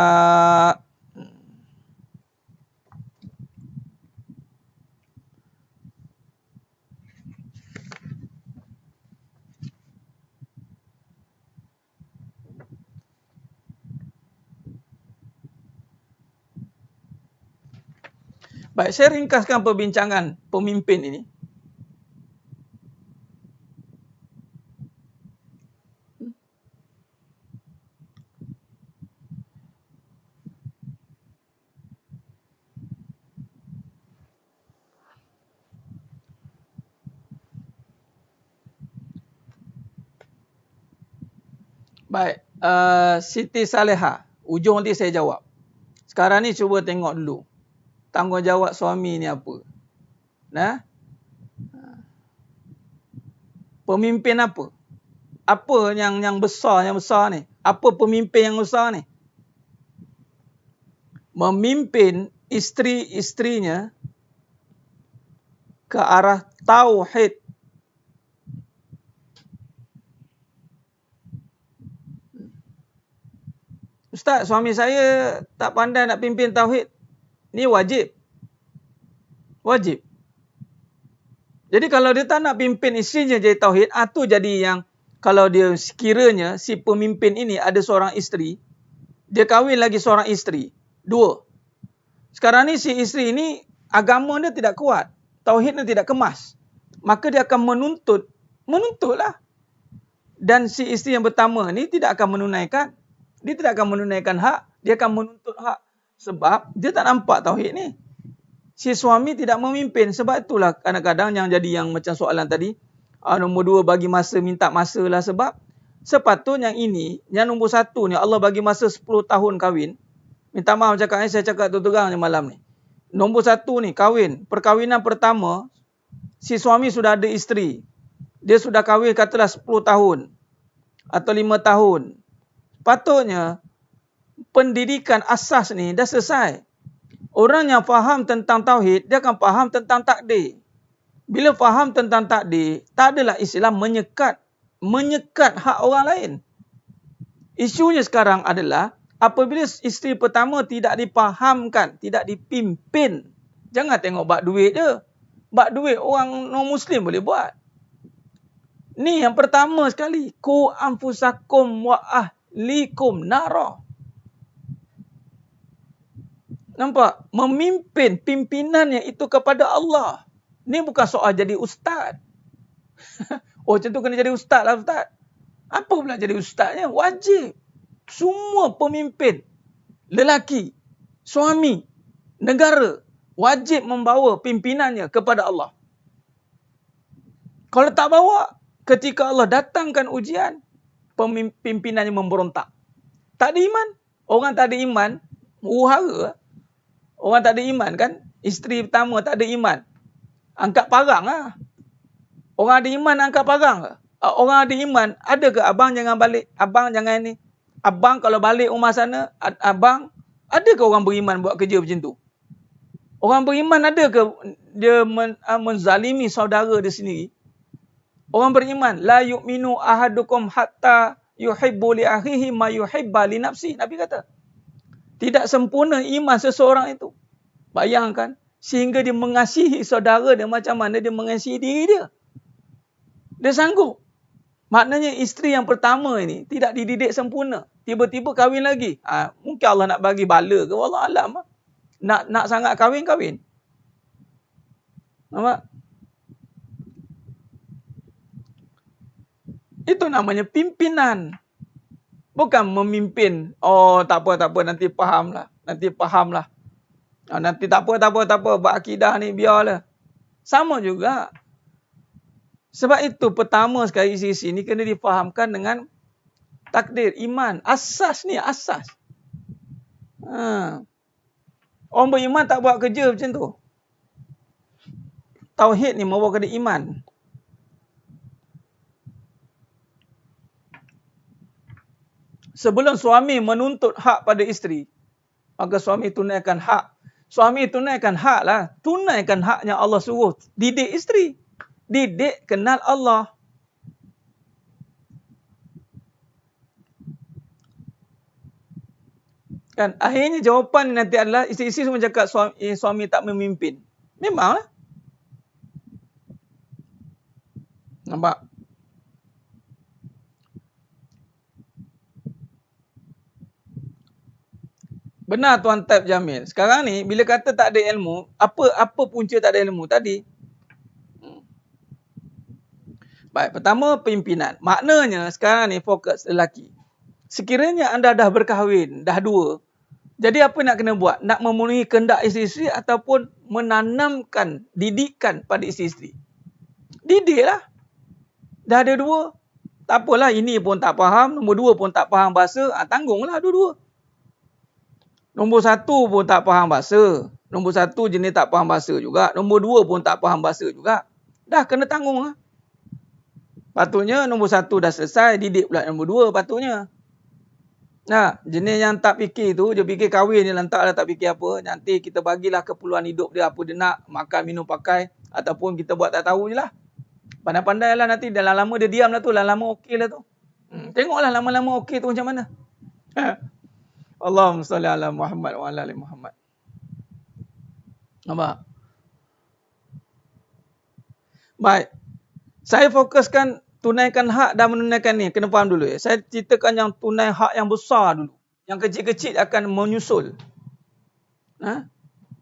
Baik, saya ringkaskan perbincangan pemimpin ini. Baik, Siti Saleha, ujung nanti saya jawab. Sekarang ni cuba tengok dulu. Tanggungjawab suami ni apa? Pemimpin apa? Apa yang besar ni? Apa pemimpin yang besar ni? Memimpin isteri-isterinya ke arah tauhid. Ustaz, suami saya tak pandai nak pimpin tauhid. Ni wajib. Wajib. Jadi kalau dia tak nak pimpin isterinya jadi tauhid, tu jadi yang kalau dia sekiranya si pemimpin ini ada seorang isteri, dia kahwin lagi seorang isteri. 2. Sekarang ni si isteri ini agama dia tidak kuat. Tauhid dia tidak kemas. Maka dia akan menuntutlah. Dan si isteri yang pertama ni tidak akan menunaikan. Dia tidak akan menunaikan hak. Dia akan menuntut hak. Sebab dia tak nampak tauhid ni. Si suami tidak memimpin. Sebab itulah kadang-kadang yang jadi yang macam soalan tadi. Nombor 2 bagi masa, minta masa lah. Sebab sepatutnya ini, yang nombor 1 ni, Allah bagi masa 10 tahun kahwin. Minta maaf cakap ni, saya cakap terang ni malam ni. Nombor 1 ni, kahwin. Perkahwinan pertama, si suami sudah ada isteri. Dia sudah kahwin katalah 10 tahun. Atau 5 tahun. Patutnya, pendidikan asas ni dah selesai. Orang yang faham tentang tauhid, dia akan faham tentang takdir. Bila faham tentang takdir, tak adalah istilah menyekat hak orang lain. Isunya sekarang adalah, apabila isteri pertama tidak dipahamkan, tidak dipimpin. Jangan tengok bak duit je. Bak duit orang non-Muslim boleh buat. Ni yang pertama sekali. Ku anfusakum wa ahlikum nara. Nampak? Memimpin pimpinannya itu kepada Allah. Ni bukan soal jadi ustaz. Oh, macam tu kena jadi ustaz lah ustaz. Apa pula jadi ustaznya? Wajib. Semua pemimpin, lelaki, suami, negara, wajib membawa pimpinannya kepada Allah. Kalau tak bawa, ketika Allah datangkan ujian, pimpinannya memberontak. Tak ada iman. Orang tak ada iman, uhara. Orang tak ada iman kan? Isteri pertama tak ada iman. Angkat parang lah. Orang ada iman angkat parang lah. Orang ada iman, ada ke abang jangan balik? Abang jangan ni. Abang kalau balik rumah sana, abang, ada ke orang beriman buat kerja macam tu? Orang beriman ada ke dia menzalimi saudara dia sendiri? Orang beriman, la yu'minu ahadukum hatta yuhibbu li akhihi ma yuhibba li nafsi. Nabi kata, tidak sempurna iman seseorang itu. Bayangkan, sehingga dia mengasihi saudara dia macam mana dia mengasihi diri dia. Dia sanggup. Maknanya isteri yang pertama ini tidak dididik sempurna. Tiba-tiba kahwin lagi. Mungkin Allah nak bagi bala ke? Wallahualam. Nak sangat kahwin. Nampak? Itu namanya pimpinan. Bukan memimpin. Oh, tak apa. Nanti fahamlah. Nanti tak apa. Buat akidah ni biarlah. Sama juga. Sebab itu pertama sekali isi ni kena difahamkan dengan takdir, iman. Asas ni, asas. Orang beriman tak buat kerja macam tu. Tauhid ni membawa kepada iman. Sebelum suami menuntut hak pada isteri, maka suami tunaikan hak. Suami tunaikan hak lah. Tunaikan haknya Allah suruh. Didik isteri. Didik kenal Allah. Kan akhirnya jawapan nanti adalah isteri-isteri semua cakap suami tak memimpin. Memanglah. Nampak? Benar Tuan Taib Jamil. Sekarang ni bila kata tak ada ilmu, apa punca tak ada ilmu tadi? Baik, pertama pimpinan. Maknanya sekarang ni fokus lelaki. Sekiranya anda dah berkahwin, dah 2. Jadi apa nak kena buat? Nak memenuhi kehendak isteri-isteri ataupun menanamkan didikan pada isteri-isteri? Didiklah. Dah ada 2. Tak apalah, ini pun tak faham, nombor 2 pun tak faham bahasa, tanggunglah dua-dua. Nombor 1 pun tak faham bahasa. Nombor 1 jenis tak faham bahasa juga. Nombor 2 pun tak faham bahasa juga. Dah kena tanggung lah. Patutnya nombor 1 dah selesai, didik pula nombor 2 patutnya. Nah, jenis yang tak fikir tu, dia fikir kahwin je lantak lah, tak fikir apa. Nanti kita bagilah keperluan hidup dia, apa dia nak, makan, minum, pakai. Ataupun kita buat tak tahu je lah. Pandai-pandai lah nanti, dalam lama dia diam lah tu, dalam lama okey lah tu. Tengoklah lama-lama okey tu macam mana. Allahumma salli ala Muhammad wa ala ali Muhammad. Nampak? Baik. Saya fokuskan tunaikan hak dan menunaikan ni. Kena faham dulu. Saya ceritakan yang tunai hak yang besar dulu. Yang kecil-kecil akan menyusul.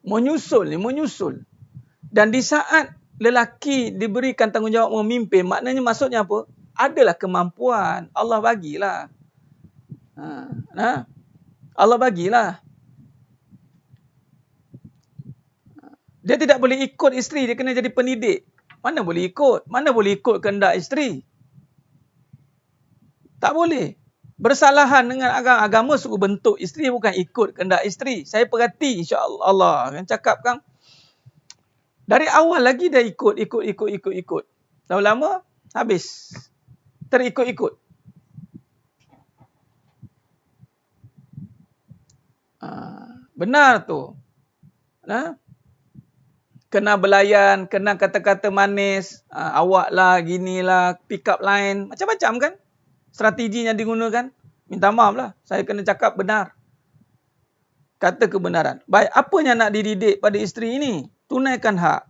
Menyusul ni, menyusul. Dan di saat lelaki diberikan tanggungjawab memimpin, maknanya maksudnya apa? Adalah kemampuan. Allah bagilah. Allah bagilah. Dia tidak boleh ikut isteri, dia kena jadi pendidik. Mana boleh ikut? Mana boleh ikut kehendak isteri? Tak boleh. Bersalahan dengan agama suruh bentuk isteri, bukan ikut kehendak isteri. Saya perhati, insya-Allah Allah akan cakap kan. Dari awal lagi dah ikut. Lama-lama habis. Terikut-ikut. Benar tu. Kena belayan, kena kata-kata manis, awak lah, ginilah, pick up line, macam-macam kan strategi yang digunakan. Minta maaf lah, saya kena cakap benar. Kata kebenaran. Baik, apa yang nak dididik pada isteri ini? Tunaikan hak.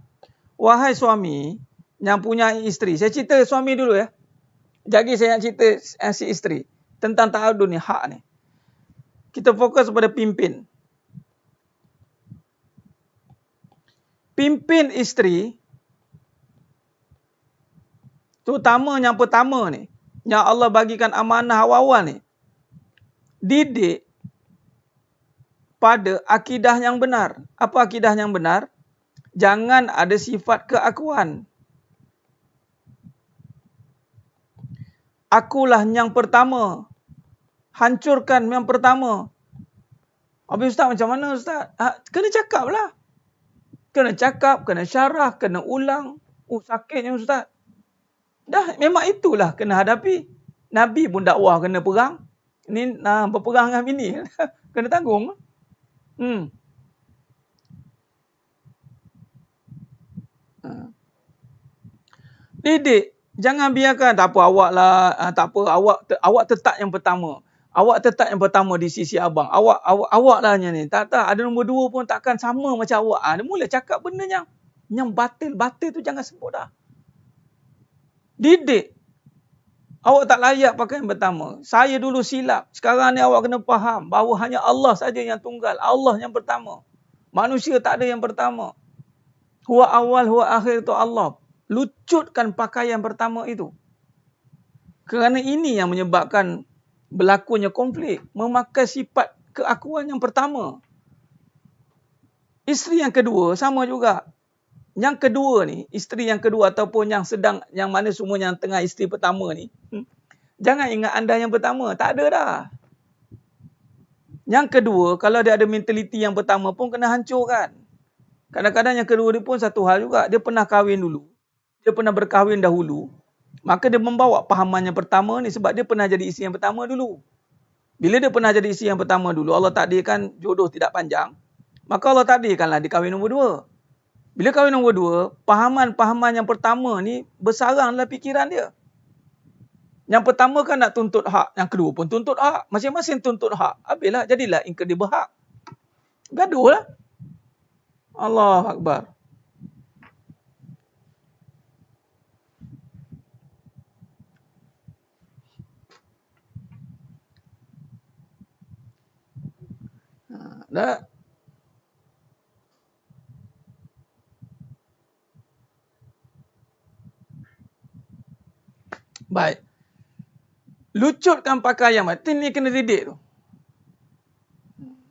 Wahai suami yang punya isteri, saya cerita suami dulu ya. Jadi saya nak cerita si isteri tentang ta'adud ni, hak ni. Kita fokus pada pimpin. Pimpin isteri, terutama yang pertama ni, yang Allah bagikan amanah awal-awal ni, didik pada akidah yang benar. Apa akidah yang benar? Jangan ada sifat keakuan. Akulah yang pertama. Hancurkan yang pertama. Habis Ustaz, macam mana Ustaz? Kena cakap lah. Kena cakap, kena syarah, kena ulang. Sakitnya Ustaz. Dah, memang itulah kena hadapi. Nabi pun dakwah kena perang. Ni berperang dengan bini. Kena tanggung. Didik. Jangan biarkan, tak apa awak lah. Tak apa, awak tetap yang pertama. Awak tetap yang pertama di sisi abang. Awak lah ni. Tak, ada nombor dua pun takkan sama macam awak. Dia mula cakap benda yang batil tu jangan sebut dah. Didik. Awak tak layak pakai yang pertama. Saya dulu silap. Sekarang ni awak kena faham bahawa hanya Allah saja yang tunggal. Allah yang pertama. Manusia tak ada yang pertama. Huwa awal, huwa akhir tu Allah. Lucutkan pakaian pertama itu. Kerana ini yang menyebabkan berlakunya konflik. Memakai sifat keakuan yang pertama. Isteri yang kedua sama juga. Yang kedua ni, isteri yang kedua ataupun yang sedang, yang mana semua yang tengah isteri pertama ni. Jangan ingat anda yang pertama. Tak ada dah. Yang kedua, kalau dia ada mentaliti yang pertama pun kena hancurkan. Kadang-kadang yang kedua dia pun satu hal juga. Dia pernah kahwin dulu. Dia pernah berkahwin dahulu. Maka dia membawa pahaman yang pertama ni sebab dia pernah jadi isteri yang pertama dulu. Bila dia pernah jadi isteri yang pertama dulu, Allah takdirkan jodoh tidak panjang. Maka Allah takdirkanlah dia kahwin nombor dua. Bila kahwin nombor dua, pahaman-pahaman yang pertama ni bersarang dalam fikiran dia. Yang pertama kan nak tuntut hak. Yang kedua pun tuntut hak. Masing-masing tuntut hak. Habislah, jadilah incredible hak. Gaduh lah. Allah Akbar. Dah. Baik. Lucutkan pakaian. Ini kena didik tu.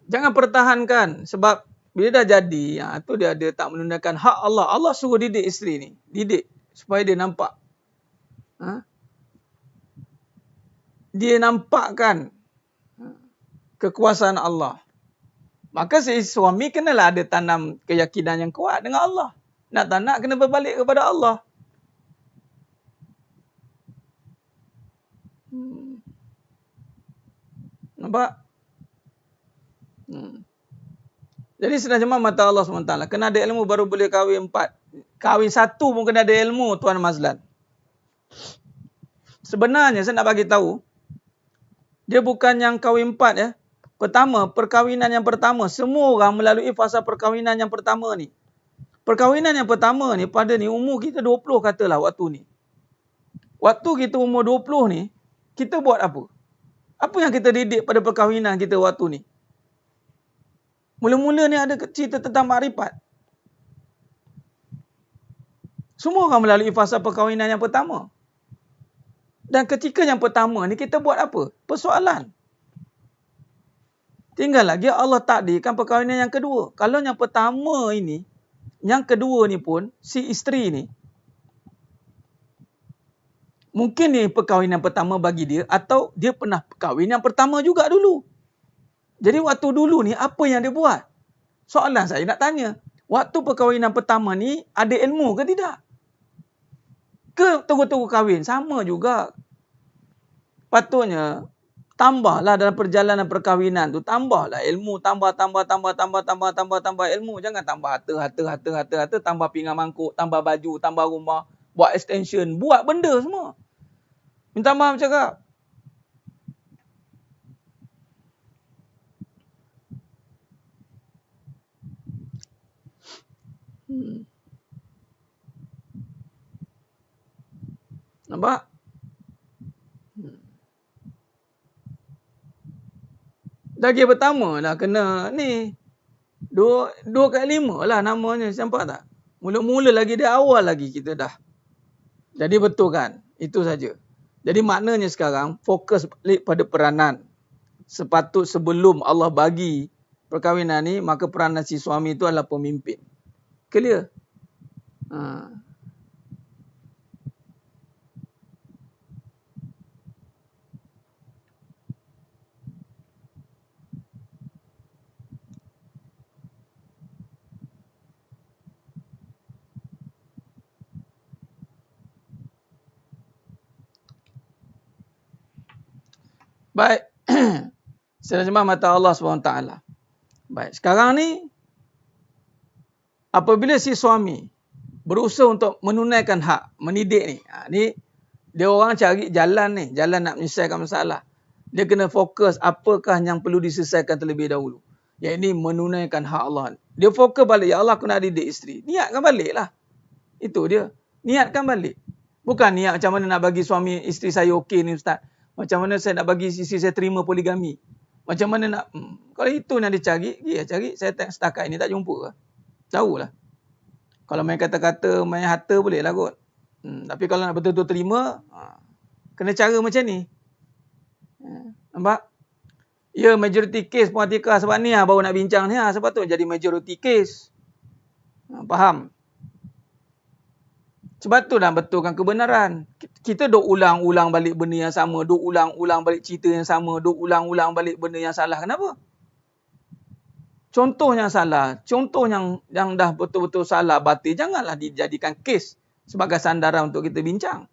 Jangan pertahankan. Sebab bila dah jadi, tu dia tak menunaikan hak Allah. Allah suruh didik isteri ni. Didik. Supaya dia nampak. Dia nampakkan kekuasaan Allah. Maka si suami kenalah ada tanam keyakinan yang kuat dengan Allah. Nak tak nak kena berbalik kepada Allah. Nampak? Jadi sebenarnya mata Allah SWT. Kena ada ilmu baru boleh kahwin 4. Kahwin 1 pun kena ada ilmu, Tuan Mazlan. Sebenarnya saya nak bagi tahu, dia bukan yang kahwin 4 ya. Pertama, perkahwinan yang pertama. Semua orang melalui fasa perkahwinan yang pertama ni. Perkahwinan yang pertama ni, pada ni umur kita 20 katalah waktu ni. Waktu kita umur 20 ni, kita buat apa? Apa yang kita didik pada perkahwinan kita waktu ni? Mula-mula ni ada cerita tentang makrifat. Semua orang melalui fasa perkahwinan yang pertama. Dan ketika yang pertama ni kita buat apa? Persoalan. Tinggal lagi Allah takdirkan perkahwinan yang kedua. Kalau yang pertama ini, yang kedua ni pun, si isteri ni, mungkin ni perkahwinan pertama bagi dia, atau dia pernah kahwin yang pertama juga dulu. Jadi waktu dulu ni apa yang dia buat? Soalan saya nak tanya. Waktu perkahwinan pertama ni ada ilmu ke tidak? Ke tunggu-tunggu kahwin? Sama juga. Patutnya tambahlah dalam perjalanan perkahwinan tu. Tambahlah ilmu. Tambah ilmu. Jangan tambah harta. Tambah pinggan mangkuk. Tambah baju. Tambah rumah. Buat extension. Buat benda semua. Minta maaf cakap. Nampak? Daging pertama lah kena ni. 2 kali 5 lah namanya. Nampak tak? Mula-mula lagi dia awal lagi kita dah. Jadi betul kan? Itu saja. Jadi maknanya sekarang fokus balik pada peranan. Sebelum Allah bagi perkahwinan ni, maka peranan si suami itu adalah pemimpin. Clear? Baik. Seterjemah mata Allah SWT. Baik. Sekarang ni, apabila si suami berusaha untuk menunaikan hak, mendidik ni. Ni dia orang cari jalan ni. Jalan nak menyelesaikan masalah. Dia kena fokus apakah yang perlu diselesaikan terlebih dahulu. Yang ini menunaikan hak Allah. Dia fokus balik. Ya Allah, aku nak didik isteri. Niatkan balik lah. Itu dia. Niatkan balik. Bukan niat macam mana nak bagi suami isteri saya okey ni Ustaz. Macam mana saya nak bagi isteri saya terima poligami. Macam mana nak... Kalau itu yang dia cari, dia cari. Saya setakat ini tak jumpa lah. Tahulah. Kalau main kata-kata, main harta boleh lah kot. Tapi kalau nak betul-betul terima, kena cara macam ni. Nampak? Ya, majority case Mu'atikah sebab ni baru nak bincang ni. Sebab tu jadi majority case. Faham? Sebab tu dah betulkan kebenaran. Kita duk ulang-ulang balik benda yang sama. Duk ulang-ulang balik cerita yang sama. Duk ulang-ulang balik benda yang salah. Kenapa? Contoh yang salah. Contoh yang dah betul-betul salah, batil. Janganlah dijadikan kes sebagai sandaran untuk kita bincang.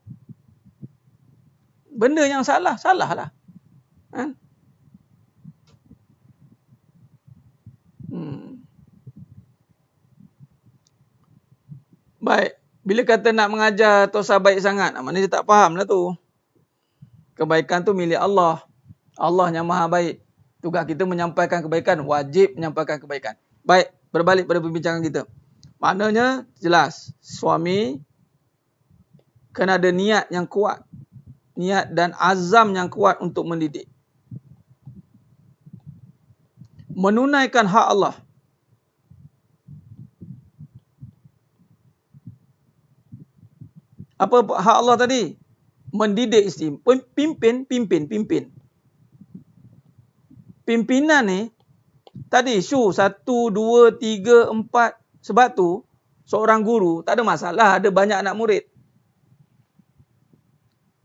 Benda yang salah, salah lah. Baik. Bila kata nak mengajar Tosa baik sangat, maknanya dia tak faham lah tu. Kebaikan tu milik Allah. Allah yang maha baik. Tugas kita menyampaikan kebaikan. Wajib menyampaikan kebaikan. Baik, berbalik pada perbincangan kita. Maknanya jelas. Suami kena ada niat yang kuat. Niat dan azam yang kuat untuk mendidik. Menunaikan hak Allah. Apa hak Allah tadi? Mendidik isteri. Pimpin. Pimpinan ni, tadi isu 1, 2, 3, 4. Sebab tu, seorang guru, tak ada masalah. Ada banyak anak murid.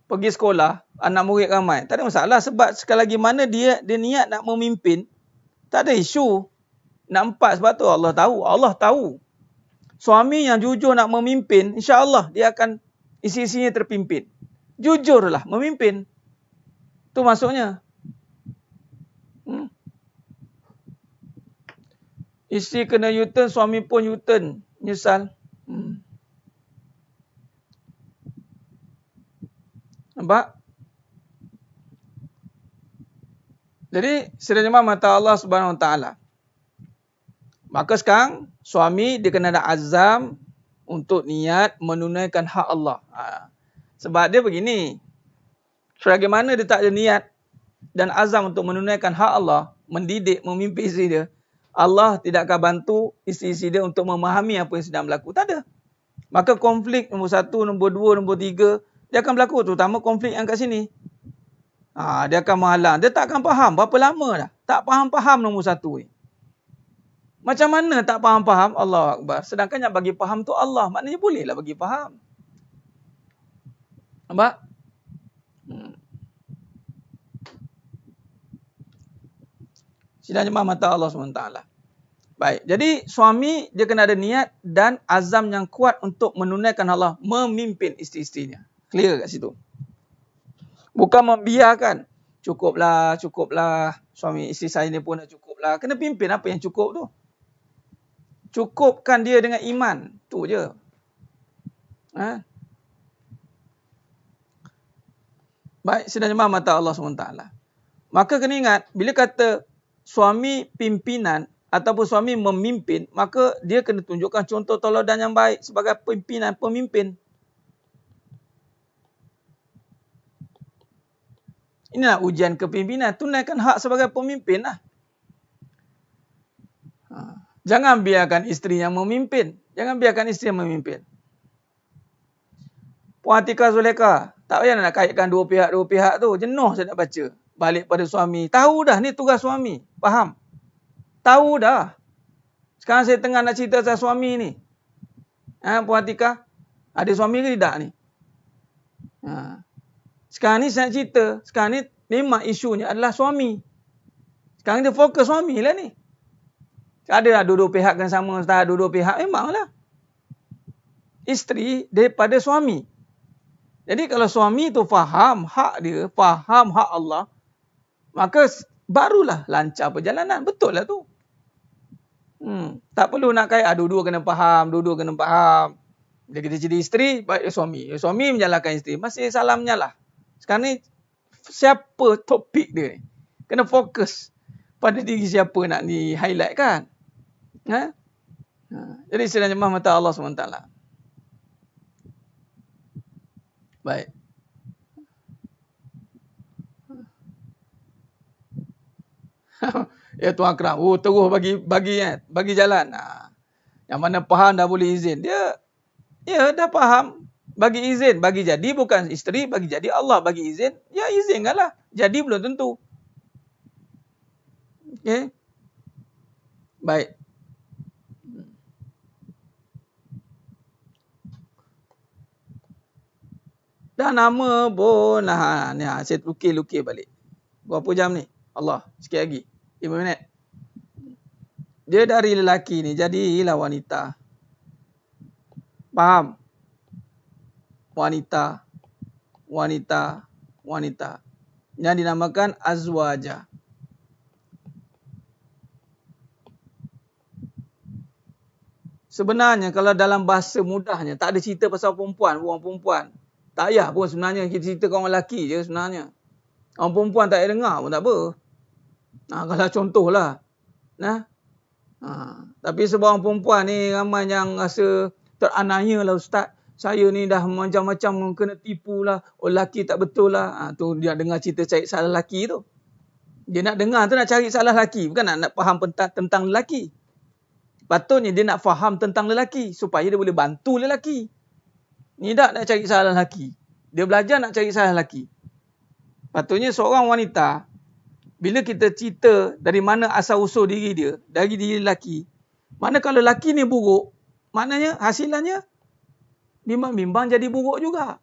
Pergi sekolah, anak murid ramai. Tak ada masalah sebab sekali lagi mana dia niat nak memimpin, tak ada isu. Nak 4 sebab tu Allah tahu. Suami yang jujur nak memimpin, insya-Allah dia akan isi-isinya terpimpin. Jujurlah memimpin. Tu maksudnya. Isteri kena U-turn, suami pun U-turn. Nyesal. Nampak? Jadi, sedang mata Allah Subhanahu Wa Taala. Maka sekarang, suami dia kena ada azam untuk niat menunaikan hak Allah. Sebab dia begini. Sebagaimana dia tak ada niat dan azam untuk menunaikan hak Allah, mendidik, memimpin isteri dia, Allah tidak akan bantu isteri-isteri dia untuk memahami apa yang sedang berlaku. Tak ada. Maka konflik nombor 1, nombor 2, nombor 3, dia akan berlaku. Terutama konflik yang kat sini. Dia akan menghalang. Dia tak akan faham. Berapa lama dah. Tak faham-faham nombor 1 ni. Macam mana tak faham-faham? Allahu Akbar. Sedangkan yang bagi faham tu Allah. Maknanya bolehlah bagi faham. Nampak? Sidang jemaah mata Allah SWT. Baik. Jadi suami dia kena ada niat dan azam yang kuat untuk menunaikan Allah. Memimpin isteri-isterinya. Clear kat situ. Bukan membiarkan. Cukuplah. Suami isteri saya ni pun dah cukuplah. Kena pimpin apa yang cukup tu. Cukupkan dia dengan iman. Tu je. Baik, sedang jemaah mata Allah SWT. Maka kena ingat, bila kata suami pimpinan ataupun suami memimpin, maka dia kena tunjukkan contoh tauladan yang baik sebagai pemimpin. Inilah ujian kepimpinan. Tunaikan hak sebagai pemimpin lah. Jangan biarkan isteri yang memimpin. Puan Atikah Zulekha, tak payah nak kaitkan dua pihak tu. Jenuh saya nak baca. Balik pada suami. Tahu dah ni tugas suami. Faham? Tahu dah. Sekarang saya tengah nak cerita pasal suami ni. Puan Atikah, ada suami ke tidak ni? Sekarang ni saya nak cerita. Sekarang ni memang isunya adalah suami. Sekarang dia fokus suami lah ni. Ada dua-dua pihak kan sama, tak dua-dua pihak memanglah. Isteri daripada suami. Jadi kalau suami tu faham hak dia, faham hak Allah, maka barulah lancar perjalanan. Betul lah tu. Tak perlu nak kait dua-dua kena faham. Bila kita jadi isteri, baik suami. Suami menjalankan isteri. Masih salamnya lah. Sekarang ni siapa topik dia ni? Kena fokus pada diri siapa nak di highlight kan? Jadi sedang jemaah mata Allah SWT. Baik. Ya Tuan Akram. Terus bagi jalan. Yang mana faham dah boleh izin. Dia dah faham. Bagi izin. Bagi jadi bukan isteri. Bagi jadi Allah bagi izin. Ya izinkanlah. Jadi belum tentu. Okey. Baik. Dah nama pun. Ni saya lukis balik. Berapa jam ni? Allah. Sikit lagi. 5 minit. Dia dari lelaki ni. Jadilah wanita. Faham? Wanita. Yang dinamakan azwaja. Sebenarnya kalau dalam bahasa mudahnya. Tak ada cerita pasal perempuan. Orang perempuan. Tak payah pun sebenarnya kita ceritakan orang lelaki je sebenarnya. Orang perempuan tak payah dengar pun tak apa. Kalau contohlah. Tapi sebab orang perempuan ni ramai yang rasa teranaya lah ustaz. Saya ni dah macam-macam kena tipu lah. Oh lelaki tak betul lah. Tu dia dengar cerita cari salah lelaki tu. Dia nak dengar tu nak cari salah lelaki. Bukan nak faham tentang lelaki. Patutnya dia nak faham tentang lelaki. Supaya dia boleh bantu lelaki. Ni tak nak cari salah lelaki. Dia belajar nak cari salah lelaki. Patutnya seorang wanita, bila kita cerita dari mana asal-usul diri dia, dari diri lelaki, mana kalau lelaki ni buruk, maknanya hasilannya bimbang-bimbang jadi buruk juga.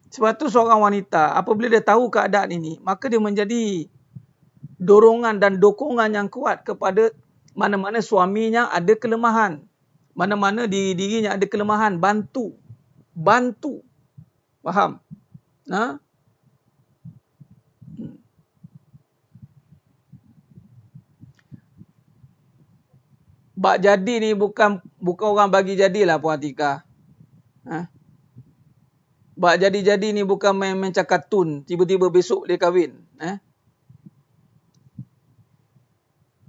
Sebab tu seorang wanita, apabila dia tahu keadaan ini, maka dia menjadi dorongan dan dokongan yang kuat kepada mana-mana suaminya ada kelemahan. Mana-mana dirinya ada kelemahan, bantu. Faham? Bak jadi ni bukan orang bagi jadilah Puan Atika. Ha? Bak jadi-jadi ni bukan main-main cakatun, tiba-tiba besok dia kahwin.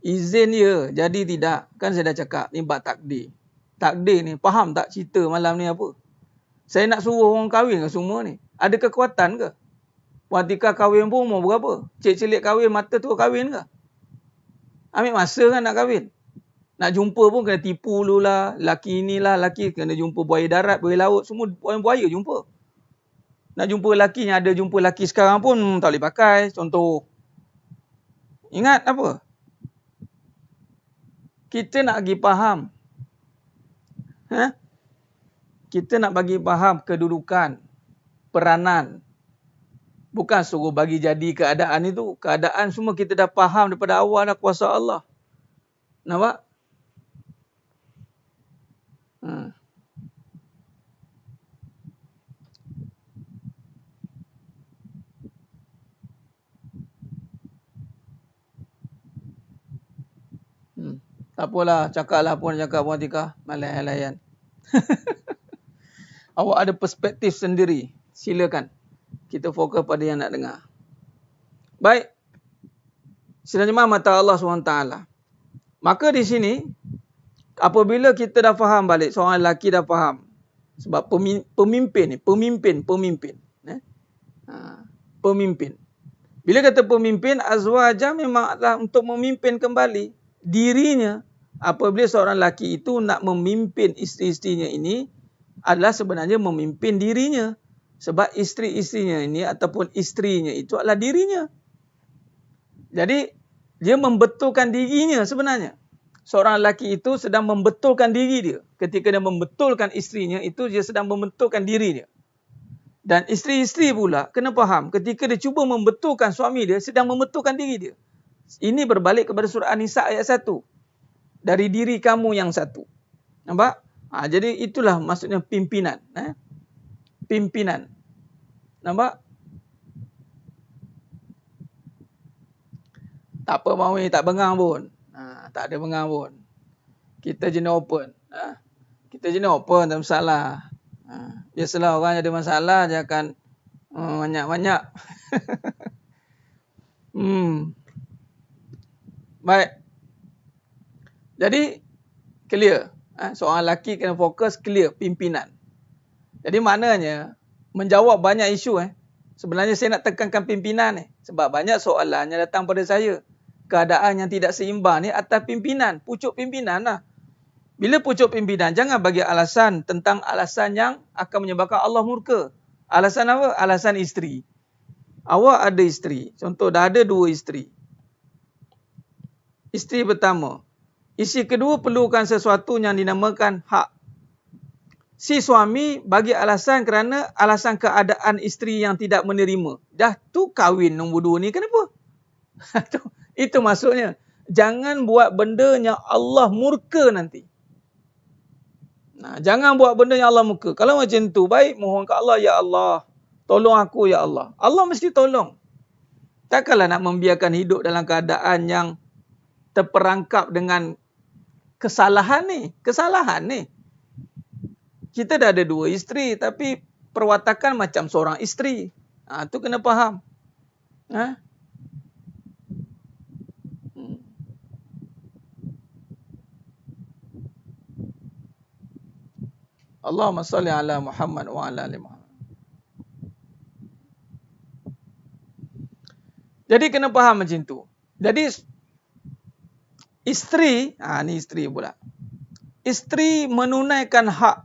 Izin dia, jadi tidak. Kan saya dah cakap, ni bak takdir. Takdir ni, faham tak cerita malam ni apa? Saya nak suruh orang kahwin ke semua ni? Ada kekuatan ke? Puan Atika kahwin pun umur berapa? Cik-cilik kahwin, mata tu kahwin ke? Ambil masa kan nak kahwin? Nak jumpa pun kena tipu dulu lah. Laki inilah, laki kena jumpa buaya darat, buaya laut. Semua buaya jumpa. Nak jumpa laki yang ada jumpa laki sekarang pun tak boleh pakai. Contoh. Ingat apa? Kita nak bagi faham. Kita nak bagi faham kedudukan, peranan. Bukan suruh bagi jadi keadaan itu. Keadaan semua kita dah faham daripada awal dah kuasa Allah. Nampak? Tak apalah, cakaplah apa nak cakap Puan Atika. Layan-layan. Awak ada perspektif sendiri. Silakan. Kita fokus pada yang nak dengar. Baik. Sidang jemaah mata Allah SWT. Maka di sini, apabila kita dah faham balik, seorang lelaki dah faham. Sebab pemimpin. Pemimpin. Bila kata pemimpin, azwajah memanglah untuk memimpin kembali dirinya. Apabila seorang lelaki itu nak memimpin isteri-isterinya ini, adalah sebenarnya memimpin dirinya. Sebab isteri-isterinya ini ataupun isterinya itu adalah dirinya. Jadi, dia membetulkan dirinya sebenarnya. Seorang lelaki itu sedang membetulkan diri dia. Ketika dia membetulkan isterinya, itu dia sedang membetulkan diri dia. Dan isteri-isteri pula kena faham, ketika dia cuba membetulkan suami dia, sedang membetulkan diri dia. Ini berbalik kepada surah An-Nisa ayat 1. Dari diri kamu yang satu. Nampak? Jadi itulah maksudnya pimpinan. Pimpinan. Nampak? Tak apa Mawi, tak bengang pun. Tak ada bengang pun. Kita jenis open. Kita jenis open, tak masalah. Biasalah orang ada masalah, dia akan banyak-banyak. Baik. Jadi, clear. Seorang lelaki kena fokus clear, pimpinan. Jadi maknanya, menjawab banyak isu. Sebenarnya saya nak tekankan pimpinan. Sebab banyak soalan yang datang pada saya. Keadaan yang tidak seimbang ni atas pimpinan. Pucuk pimpinan lah. Bila pucuk pimpinan, jangan bagi alasan tentang alasan yang akan menyebabkan Allah murka. Alasan apa? Alasan isteri. Awak ada isteri. Contoh, dah ada 2 isteri. Isteri pertama. Isteri kedua perlukan sesuatu yang dinamakan hak. Si suami bagi alasan kerana alasan keadaan isteri yang tidak menerima. Dah tu kahwin nombor 2 ni, kenapa? Itu maksudnya. Jangan buat benda yang Allah murka nanti. Jangan buat benda yang Allah murka. Kalau macam tu, baik mohon ke Allah, ya Allah, tolong aku ya Allah. Allah mesti tolong. Takkanlah nak membiarkan hidup dalam keadaan yang terperangkap dengan kesalahan ni. Kita dah ada 2 isteri, tapi perwatakan macam seorang isteri. Tu kena faham. Allahumma salli ala Muhammad wa ala ali Muhammad. Jadi kena faham macam tu. Jadi isteri, ni isteri pula. Isteri menunaikan hak.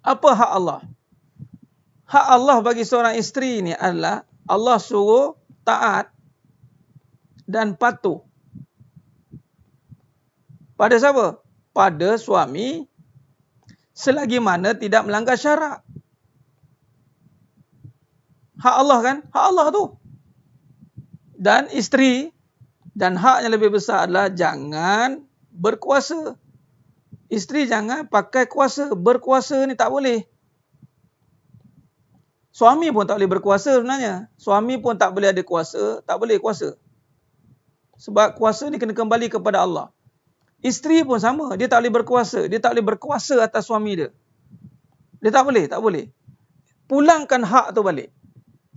Apa hak Allah? Hak Allah bagi seorang isteri ni adalah Allah suruh taat dan patuh. Pada siapa? Pada suami, selagi mana tidak melanggar syarak. Hak Allah kan? Hak Allah tu. Dan isteri, dan hak yang lebih besar adalah jangan berkuasa. Isteri jangan pakai kuasa. Berkuasa ni tak boleh. Suami pun tak boleh berkuasa sebenarnya. Suami pun tak boleh ada kuasa, tak boleh kuasa. Sebab kuasa ni kena kembali kepada Allah. Isteri pun sama, dia tak boleh berkuasa. Dia tak boleh berkuasa atas suami dia. Dia tak boleh, tak boleh. Pulangkan hak tu balik.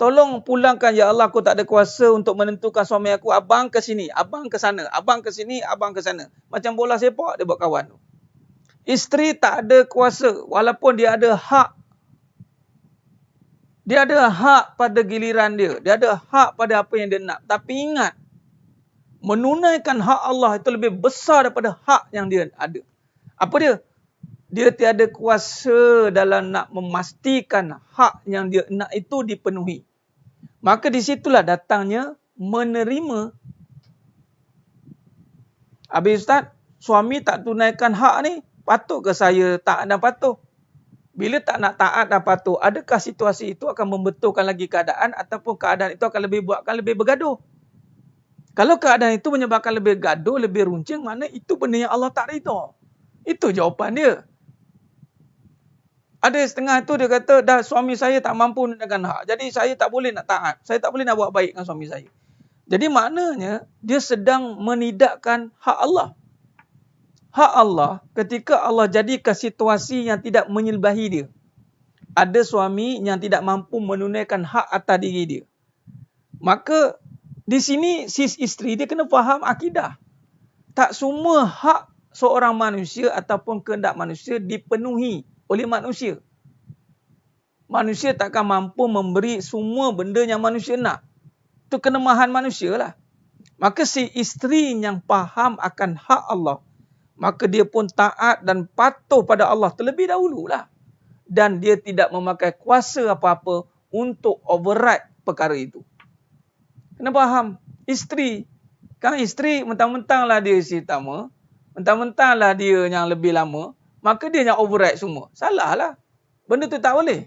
Tolong pulangkan, ya Allah, aku tak ada kuasa untuk menentukan suami aku. Abang ke sini, abang ke sana, abang ke sini, abang ke sana. Macam bola sepak dia buat kawan tu. Isteri tak ada kuasa walaupun dia ada hak. Dia ada hak pada giliran dia. Dia ada hak pada apa yang dia nak. Tapi ingat, menunaikan hak Allah itu lebih besar daripada hak yang dia ada. Apa dia? Dia tiada kuasa dalam nak memastikan hak yang dia nak itu dipenuhi. Maka di situlah datangnya menerima. Habis Ustaz, suami tak tunaikan hak ni, patut ke saya taat dan patuh? Bila tak nak taat dan patuh, adakah situasi itu akan membetulkan lagi keadaan ataupun keadaan itu akan buatkan lebih bergaduh? Kalau keadaan itu menyebabkan lebih gaduh, lebih runcing, mana itu benda yang Allah tak ridha. Itu jawapan dia. Ada setengah tu dia kata, dah suami saya tak mampu dengan hak. Jadi saya tak boleh nak taat. Saya tak boleh nak buat baik dengan suami saya. Jadi maknanya, dia sedang menidakkan hak Allah. Hak Allah ketika Allah jadikan situasi yang tidak menyelbahi dia. Ada suami yang tidak mampu menunaikan hak atas diri dia. Maka di sini si isteri dia kena faham akidah. Tak semua hak seorang manusia ataupun kehendak manusia dipenuhi oleh manusia. Manusia takkan mampu memberi semua benda yang manusia nak. Itu kelemahan manusia lah. Maka si isteri yang faham akan hak Allah, maka dia pun taat dan patuh pada Allah terlebih dahululah. Dan dia tidak memakai kuasa apa-apa untuk override perkara itu. Kena faham. Isteri. Kan isteri mentang-mentanglah dia isteri pertama. Mentang-mentanglah dia yang lebih lama. Maka dia yang override semua. Salah lah. Benda tu tak boleh.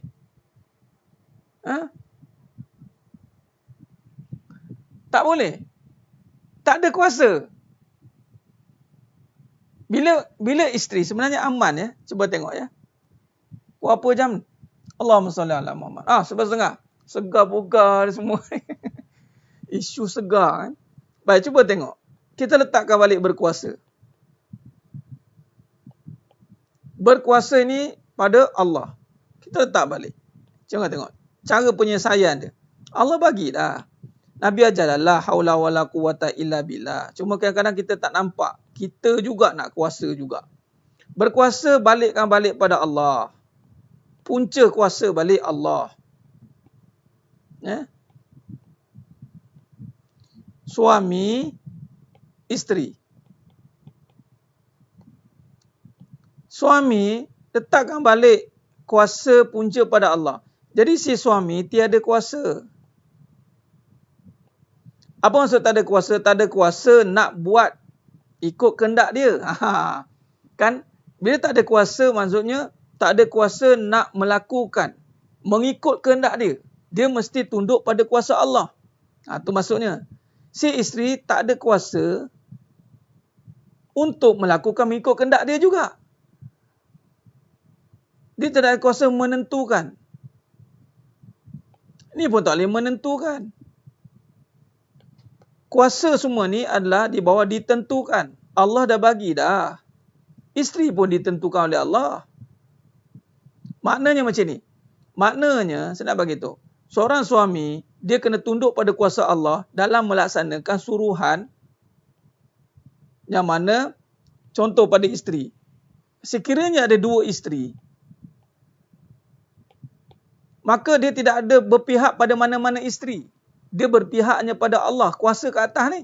Tak boleh. Tak ada kuasa. Bila isteri sebenarnya aman ya. Cuba tengok ya. Berapa jam? Allahumma salli ala Muhammad. 11:30. Segar bugar semua. Isu segar kan. Baik, cuba tengok. Kita letakkan balik berkuasa. Berkuasa ni pada Allah. Kita letak balik. Jangan tengok. Cara penyelesaian dia. Allah bagi dah. Nabi ajarlah la haula wala quwata illa billah. Cuma kadang-kadang kita tak nampak. Kita juga nak kuasa juga. Berkuasa balikkan balik pada Allah. Punca kuasa balik Allah. Suami, isteri. Suami letakkan balik kuasa punca pada Allah. Jadi si suami tiada kuasa. Apa maksud tak ada kuasa? Tak ada kuasa nak buat ikut kehendak dia. Kan? Bila tak ada kuasa maksudnya tak ada kuasa nak melakukan, mengikut kehendak dia. Dia mesti tunduk pada kuasa Allah. Itu maksudnya. Si isteri tak ada kuasa untuk melakukan mengikut kehendak dia juga. Dia tidak ada kuasa menentukan. Ini pun tak boleh menentukan. Kuasa semua ni adalah di bawah ditentukan. Allah dah bagi dah. Isteri pun ditentukan oleh Allah. Maknanya macam ni. Maknanya, saya nak bagi tahu. Seorang suami, dia kena tunduk pada kuasa Allah dalam melaksanakan suruhan yang mana, contoh pada isteri. Sekiranya ada 2 isteri, maka dia tidak ada berpihak pada mana-mana isteri. Dia berpihaknya pada Allah, kuasa ke atas ni.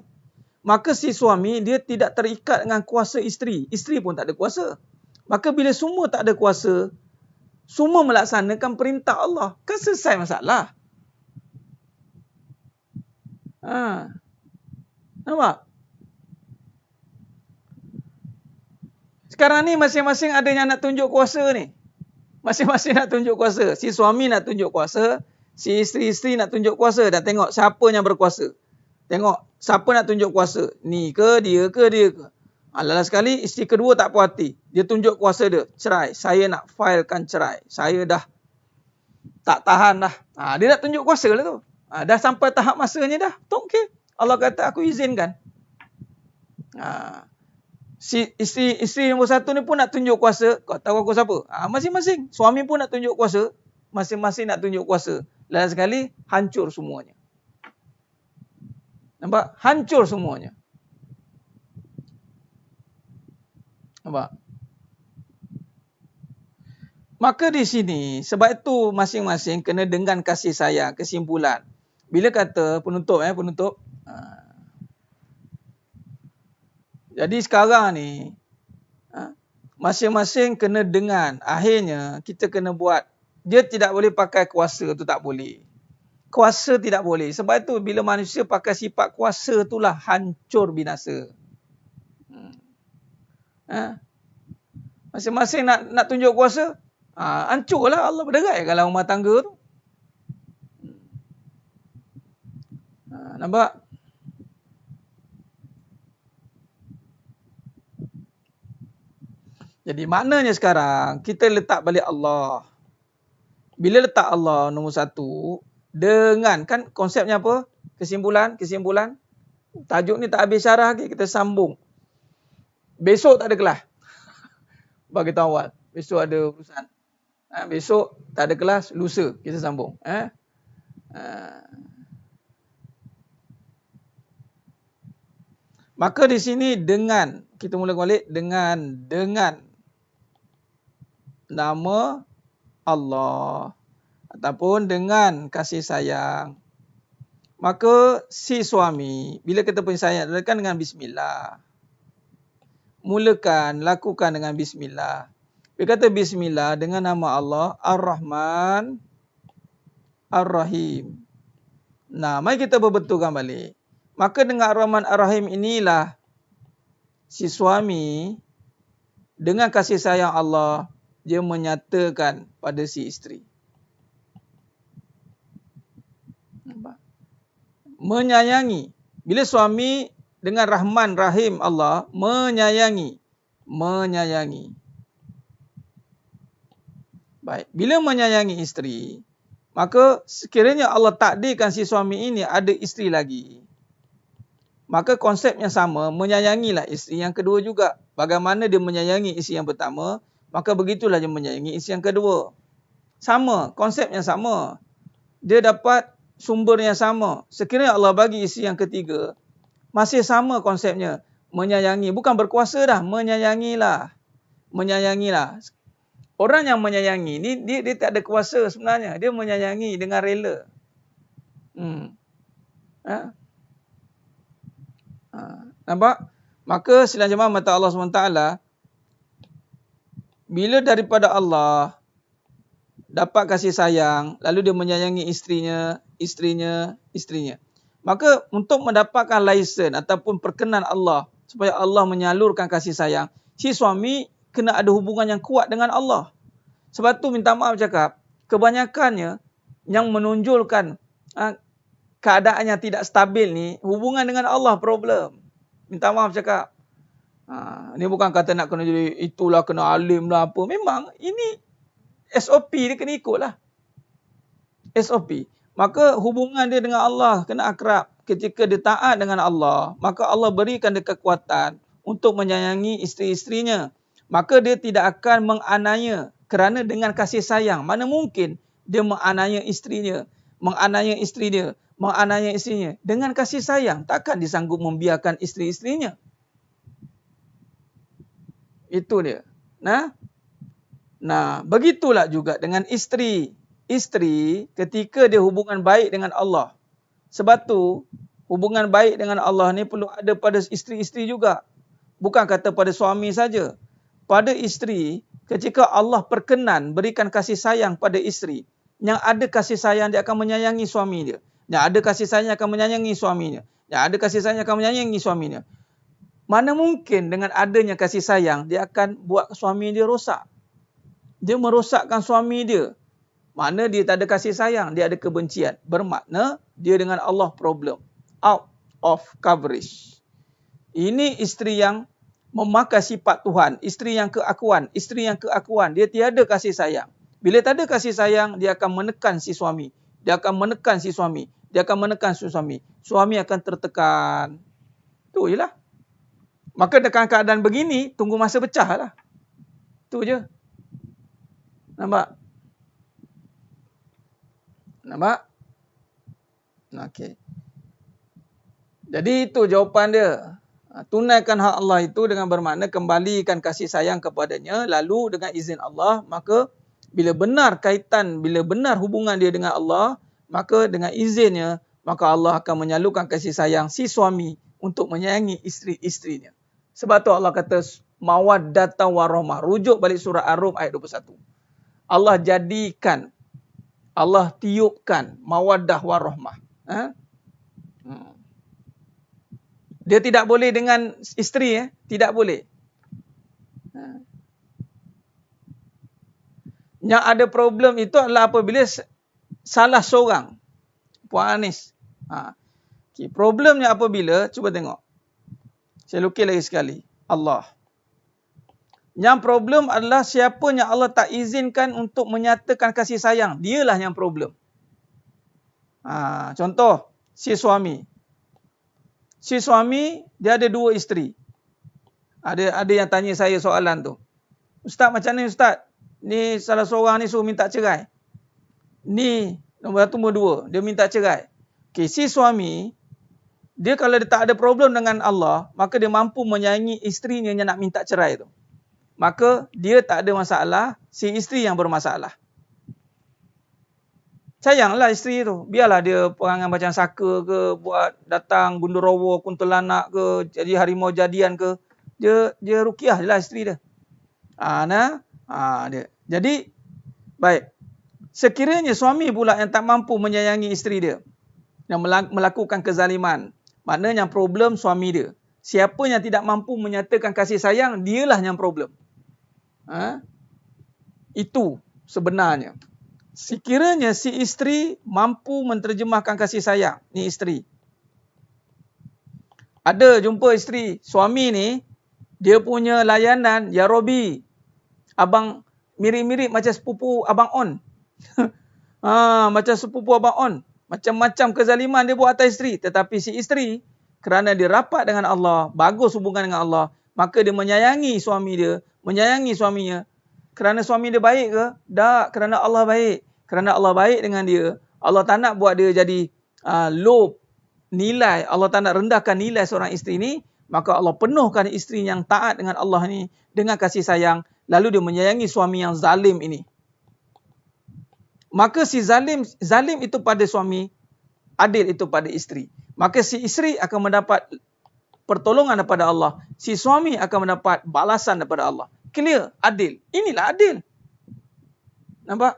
Maka si suami, dia tidak terikat dengan kuasa isteri. Isteri pun tak ada kuasa. Maka bila semua tak ada kuasa, semua melaksanakan perintah Allah, kan selesai masalah. Nampak? Sekarang ni masing-masing ada yang nak tunjuk kuasa ni. Masing-masing nak tunjuk kuasa. Si suami nak tunjuk kuasa, si isteri-isteri nak tunjuk kuasa. Dan tengok siapa yang berkuasa. Tengok siapa nak tunjuk kuasa. Ni ke dia ke dia ke. Last sekali isteri kedua tak puas hati. Dia tunjuk kuasa dia. Cerai. Saya nak filekan cerai. Saya dah tak tahan dah. Dia nak tunjuk kuasa lah tu. Dah sampai tahap masanya dah. Okey. Allah kata aku izinkan. Si isteri nombor 1 ni pun nak tunjuk kuasa. Kau tahu aku siapa? Masing-masing. Suami pun nak tunjuk kuasa. Masing-masing nak tunjuk kuasa. Last sekali hancur semuanya. Nampak? Hancur semuanya. Nampak? Maka di sini, sebab itu masing-masing kena dengan kasih sayang, kesimpulan. Bila kata penutup. Jadi sekarang ni, masing-masing kena dengan. Akhirnya, kita kena buat. Dia tidak boleh pakai kuasa tu, tak boleh. Kuasa tidak boleh. Sebab itu, bila manusia pakai sifat kuasa itulah hancur binasa. Masing-masing nak tunjuk kuasa, hancurlah Allah berderai kalau rumah tangga tu. Nampak? Jadi maknanya sekarang kita letak balik Allah. Bila letak Allah nombor 1 dengan, kan konsepnya apa? Kesimpulan. Tajuk ni tak habis syarah lagi, kita sambung. Besok tak ada kelas. Bagi tahu awal. Besok ada urusan. Besok tak ada kelas, lusa kita sambung. Maka di sini dengan, kita mula balik dengan nama Allah ataupun dengan kasih sayang. Maka si suami, bila kita punya sayang, mulakan dengan bismillah. Lakukan dengan bismillah. Dia kata bismillah dengan nama Allah Ar-Rahman Ar-Rahim. Mari kita berbetulkan balik. Maka dengan Ar-Rahman Ar-Rahim inilah si suami dengan kasih sayang Allah, dia menyatakan pada si isteri. Menyayangi. Bila suami dengan Rahman Rahim Allah menyayangi. Baik. Bila menyayangi isteri, maka sekiranya Allah takdirkan si suami ini ada isteri lagi, maka konsep yang sama, menyayangilah isteri yang kedua juga. Bagaimana dia menyayangi isteri yang pertama, maka begitulah dia menyayangi isteri yang kedua. Sama, konsep yang sama. Dia dapat sumber yang sama. Sekiranya Allah bagi isteri yang ketiga, masih sama konsepnya. Menyayangi. Bukan berkuasa dah. Menyayangilah. Orang yang menyayangi ni, dia tak ada kuasa sebenarnya. Dia menyayangi dengan rela. Nampak? Maka silang jemaah mata Allah SWT, bila daripada Allah dapat kasih sayang, lalu dia menyayangi isterinya. Maka untuk mendapatkan lesen ataupun perkenan Allah, supaya Allah menyalurkan kasih sayang, si suami kena ada hubungan yang kuat dengan Allah. Sebab tu minta maaf cakap, kebanyakannya yang menonjolkan keadaan yang tidak stabil ni, hubungan dengan Allah problem. Minta maaf cakap. Ni bukan kata nak kena jadi itulah, kena alim lah apa. Memang ini SOP dia kena ikut lah. SOP. Maka hubungan dia dengan Allah kena akrab. Ketika dia taat dengan Allah, maka Allah berikan dia kekuatan untuk menyayangi isteri-isterinya. Maka dia tidak akan menganiaya kerana dengan kasih sayang. Mana mungkin dia menganiaya isterinya. Dengan kasih sayang, takkan dia sanggup membiarkan isteri-isterinya. Itu dia. Nah, begitulah juga dengan isteri. Isteri ketika dia hubungan baik dengan Allah. Sebab tu hubungan baik dengan Allah ni perlu ada pada isteri-isteri juga. Bukan kata pada suami saja. Pada isteri, ketika Allah perkenan berikan kasih sayang pada isteri, yang ada kasih sayang dia akan menyayangi suami dia. Yang ada kasih sayang akan menyayangi suaminya. Yang ada kasih sayang akan menyayangi suaminya. Mana mungkin dengan adanya kasih sayang dia akan buat suami dia rosak. Dia merosakkan suami dia. Mana dia tak ada kasih sayang, dia ada kebencian. Bermakna dia dengan Allah problem. Out of coverage. Ini isteri yang memakai sifat Tuhan. Isteri yang keakuan. Dia tiada kasih sayang. Bila tak ada kasih sayang, dia akan menekan si suami. Dia akan menekan si suami. Dia akan menekan si suami. Suami akan tertekan. Tu je lah. Maka dengan keadaan begini, tunggu masa pecah lah. Tu je. Nampak? Nampak? Okey. Jadi itu jawapan dia. Tunaikan hak Allah itu dengan bermakna kembalikan kasih sayang kepadanya. Lalu dengan izin Allah, maka bila benar kaitan, bila benar hubungan dia dengan Allah, maka dengan izinnya, maka Allah akan menyalurkan kasih sayang si suami untuk menyayangi isteri-isterinya. Sebab tu Allah kata mawaddatan warahmah. Rujuk balik surah Ar-Rum ayat 21. Allah jadikan, Allah tiupkan mawaddah warahmah. Dia tidak boleh dengan isteri, tidak boleh. Yang ada problem itu adalah apabila salah seorang. Puan Anis. Okay. Problemnya apabila, cuba tengok. Saya lukis lagi sekali. Allah. Yang problem adalah siapa yang Allah tak izinkan untuk menyatakan kasih sayang. Dialah yang problem. Contoh, si suami. Si suami, dia ada 2 isteri. Ada yang tanya saya soalan tu. Ustaz, macam ni Ustaz? Ni salah seorang ni suruh minta cerai. Ni, nombor 1, nombor 2, dia minta cerai. Okay, si suami, dia kalau dia tak ada problem dengan Allah, maka dia mampu menyayangi isterinya yang nak minta cerai tu. Maka dia tak ada masalah, si isteri yang bermasalah. Sayanglah isteri tu. Biarlah dia perangai macam saka ke, buat datang gundurawa, kuntilanak ke, jadi harimau jadian ke. Dia rukiah je lah isteri dia. Dia. Jadi, baik. Sekiranya suami pula yang tak mampu menyayangi isteri dia, yang melakukan kezaliman, maknanya yang problem suami dia. Siapa yang tidak mampu menyatakan kasih sayang, dialah yang problem. Itu sebenarnya. Sekiranya si isteri mampu menterjemahkan kasih sayang. Ni isteri. Ada jumpa isteri. Suami ni, dia punya layanan, Ya Robi. Abang mirip-mirip macam sepupu Abang On. Macam sepupu Abang On. Macam-macam kezaliman dia buat atas isteri. Tetapi si isteri, kerana dia rapat dengan Allah, bagus hubungan dengan Allah, maka dia menyayangi suami dia, menyayangi suaminya. Kerana suami dia baik ke? Tak, kerana Allah baik. Kerana Allah baik dengan dia, Allah tak nak buat dia jadi low nilai. Allah tak nak rendahkan nilai seorang isteri ni. Maka Allah penuhkan isteri yang taat dengan Allah ni dengan kasih sayang. Lalu dia menyayangi suami yang zalim ini. Maka si zalim itu pada suami, adil itu pada isteri. Maka si isteri akan mendapat pertolongan daripada Allah. Si suami akan mendapat balasan daripada Allah. Clear, adil. Inilah adil. Nampak?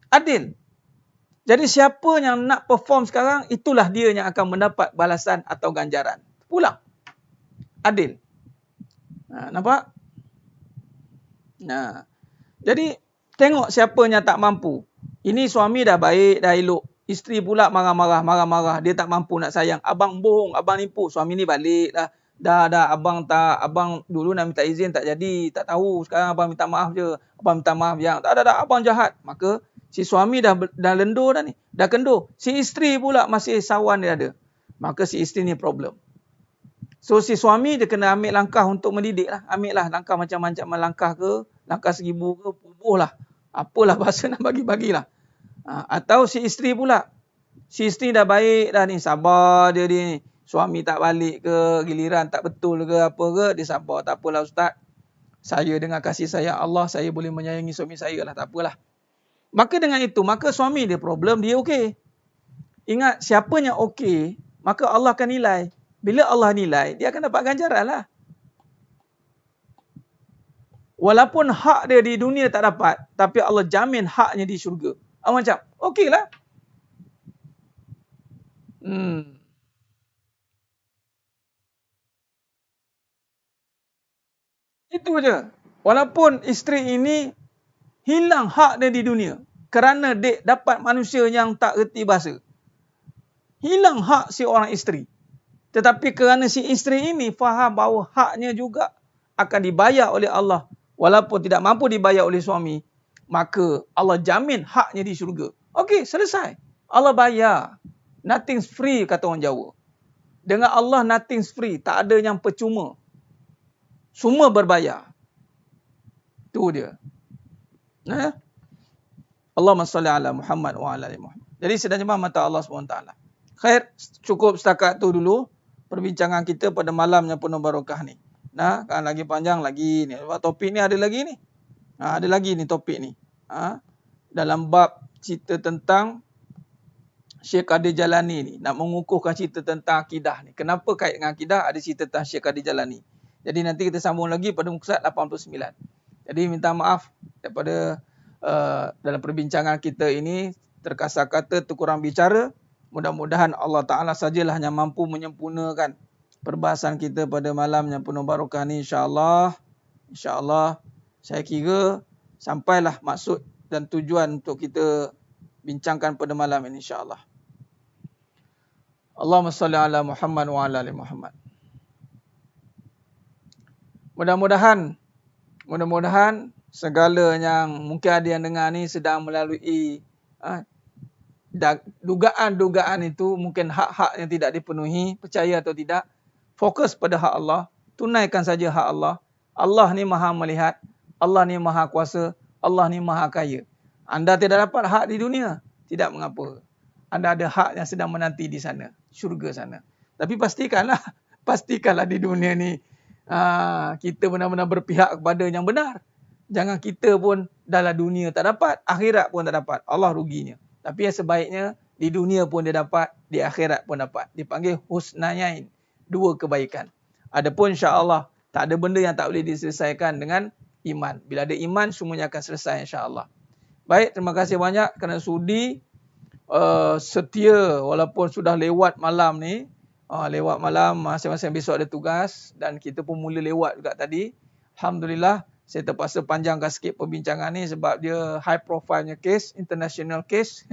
Adil. Jadi siapa yang nak perform sekarang, itulah dia yang akan mendapat balasan atau ganjaran. Pulang. Adil. Nampak? Jadi, tengok siapa yang tak mampu. Ini suami dah baik, dah elok. Isteri pula marah-marah. Dia tak mampu nak sayang. Abang bohong, abang nipu. Suami ni balik dah. Dah abang dulu nak minta izin tak jadi, tak tahu. Sekarang abang minta maaf je. Abang minta maaf yang tak abang jahat. Maka si suami dah lendur dah ni. Dah kendur. Si isteri pula masih sawan dia ada. Maka si isteri ni problem. So si suami dia kena ambil langkah untuk mendidik lah. Ambil lah langkah macam-macam langkah ke, langkah 1000 ke, pubuh lah. Apalah bahasa nak bagi-bagilah. Atau si isteri pula. Si isteri dah baik dah ni, sabar dia ni. Suami tak balik ke, giliran tak betul ke apa ke, dia sabar. Tak apalah Ustaz. Saya dengan kasih sayang Allah, saya boleh menyayangi suami saya lah. Tak apalah. Maka dengan itu, maka suami dia problem, dia okey. Ingat, siapa yang okey, maka Allah akan nilai. Bila Allah nilai, dia akan dapat ganjaran lah. Walaupun hak dia di dunia tak dapat, tapi Allah jamin haknya di syurga. Macam, okey lah. Itu je. Walaupun isteri ini hilang hak dia di dunia kerana dia dapat manusia yang tak reti bahasa. Hilang hak si orang isteri. Tetapi kerana si isteri ini faham bahawa haknya juga akan dibayar oleh Allah. Walaupun tidak mampu dibayar oleh suami. maka Allah jamin haknya di syurga. Okey, selesai. Allah bayar. Nothing's free, kata orang Jawa. Dengan Allah nothing's free. Tak ada yang percuma. Semua berbayar. Itu dia. Allahumma salli ala Muhammad wa ala ali Muhammad. Jadi sedang jemaah mata Allah SWT. Khair, cukup setakat tu dulu perbincangan kita pada malam yang penuh barakah ni. Nah, kan lagi panjang lagi ni. Topik ni ada lagi ni. Ada lagi ni topik ni. Dalam bab cerita tentang Syekh Qadir Jalani ni. Nak mengukuhkan cerita tentang akidah ni. Kenapa kait dengan akidah? Ada cerita tentang Syekh Qadir Jalani. Jadi nanti kita sambung lagi pada muka surat 89. Jadi minta maaf daripada dalam perbincangan kita ini terkasar kata, terkurang bicara. Mudah-mudahan Allah Ta'ala sajalah yang mampu menyempurnakan perbahasan kita pada malam yang penuh barakah ni, insya-Allah. InsyaAllah saya kira sampailah maksud dan tujuan untuk kita bincangkan pada malam ini, insya-Allah. Allahumma salli ala Muhammad wa ala ali Muhammad. Mudah-mudahan segala yang mungkin ada yang dengar ni sedang melalui dugaan-dugaan itu, mungkin hak-hak yang tidak dipenuhi, percaya atau tidak, fokus pada hak Allah, tunaikan saja hak Allah. Allah ni maha melihat, Allah ni maha kuasa, Allah ni maha kaya. Anda tidak dapat hak di dunia, tidak mengapa. Anda ada hak yang sedang menanti di sana, syurga sana. Tapi pastikanlah di dunia ni kita benar-benar berpihak kepada yang benar. Jangan kita pun dalam dunia tak dapat, akhirat pun tak dapat. Allah ruginya. Tapi yang sebaiknya di dunia pun dia dapat, di akhirat pun dapat. Dipanggil husnayain, dua kebaikan. Adapun insya-Allah tak ada benda yang tak boleh diselesaikan dengan iman. Bila ada iman, semuanya akan selesai, insya-Allah. Baik, terima kasih banyak kerana sudi setia walaupun sudah lewat malam ni. Lewat malam, masing-masing besok ada tugas dan kita pun mula lewat juga tadi. Alhamdulillah, saya terpaksa panjangkan sikit perbincangan ni sebab dia high profile-nya case, international case.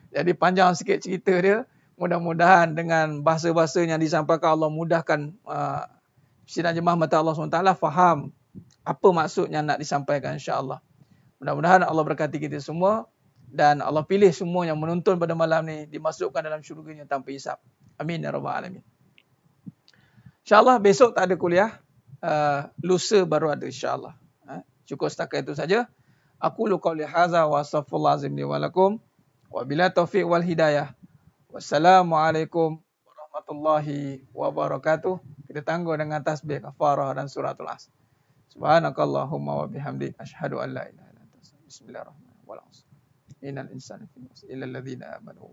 Jadi panjang sikit cerita dia. Mudah-mudahan dengan bahasa-bahasa yang disampaikan Allah mudahkan sidang jemaah mata Allah SWT faham apa maksud yang nak disampaikan, insya-Allah. Mudah-mudahan Allah berkati kita semua dan Allah pilih semua yang menonton pada malam ni dimasukkan dalam syurganya tanpa hisap. Amin ya rabbal alamin. InsyaAllah besok tak ada kuliah. Lusa baru ada, insyaAllah. Cukup setakat itu saja. Aku lu qauli hadza wa astaghfirullah azim li wa lakum. Wa bila taufiq wal hidayah. Wassalamualaikum warahmatullahi wabarakatuh. Kita tangguh dengan tasbih kafarah dan suratul Asr. Subhanakallahumma wa bihamdik asyhadu an la ilaha illa anta astaghfiruka. Bismillahirrahmanirrahim. Innal insana lafi khusr illa alladhina amanu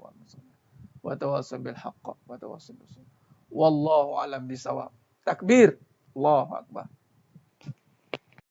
wa tawassaw bil haqq wa tawassaw bis sabr. Wallahu a'lam bisawab. Takbir. Allahu akbar.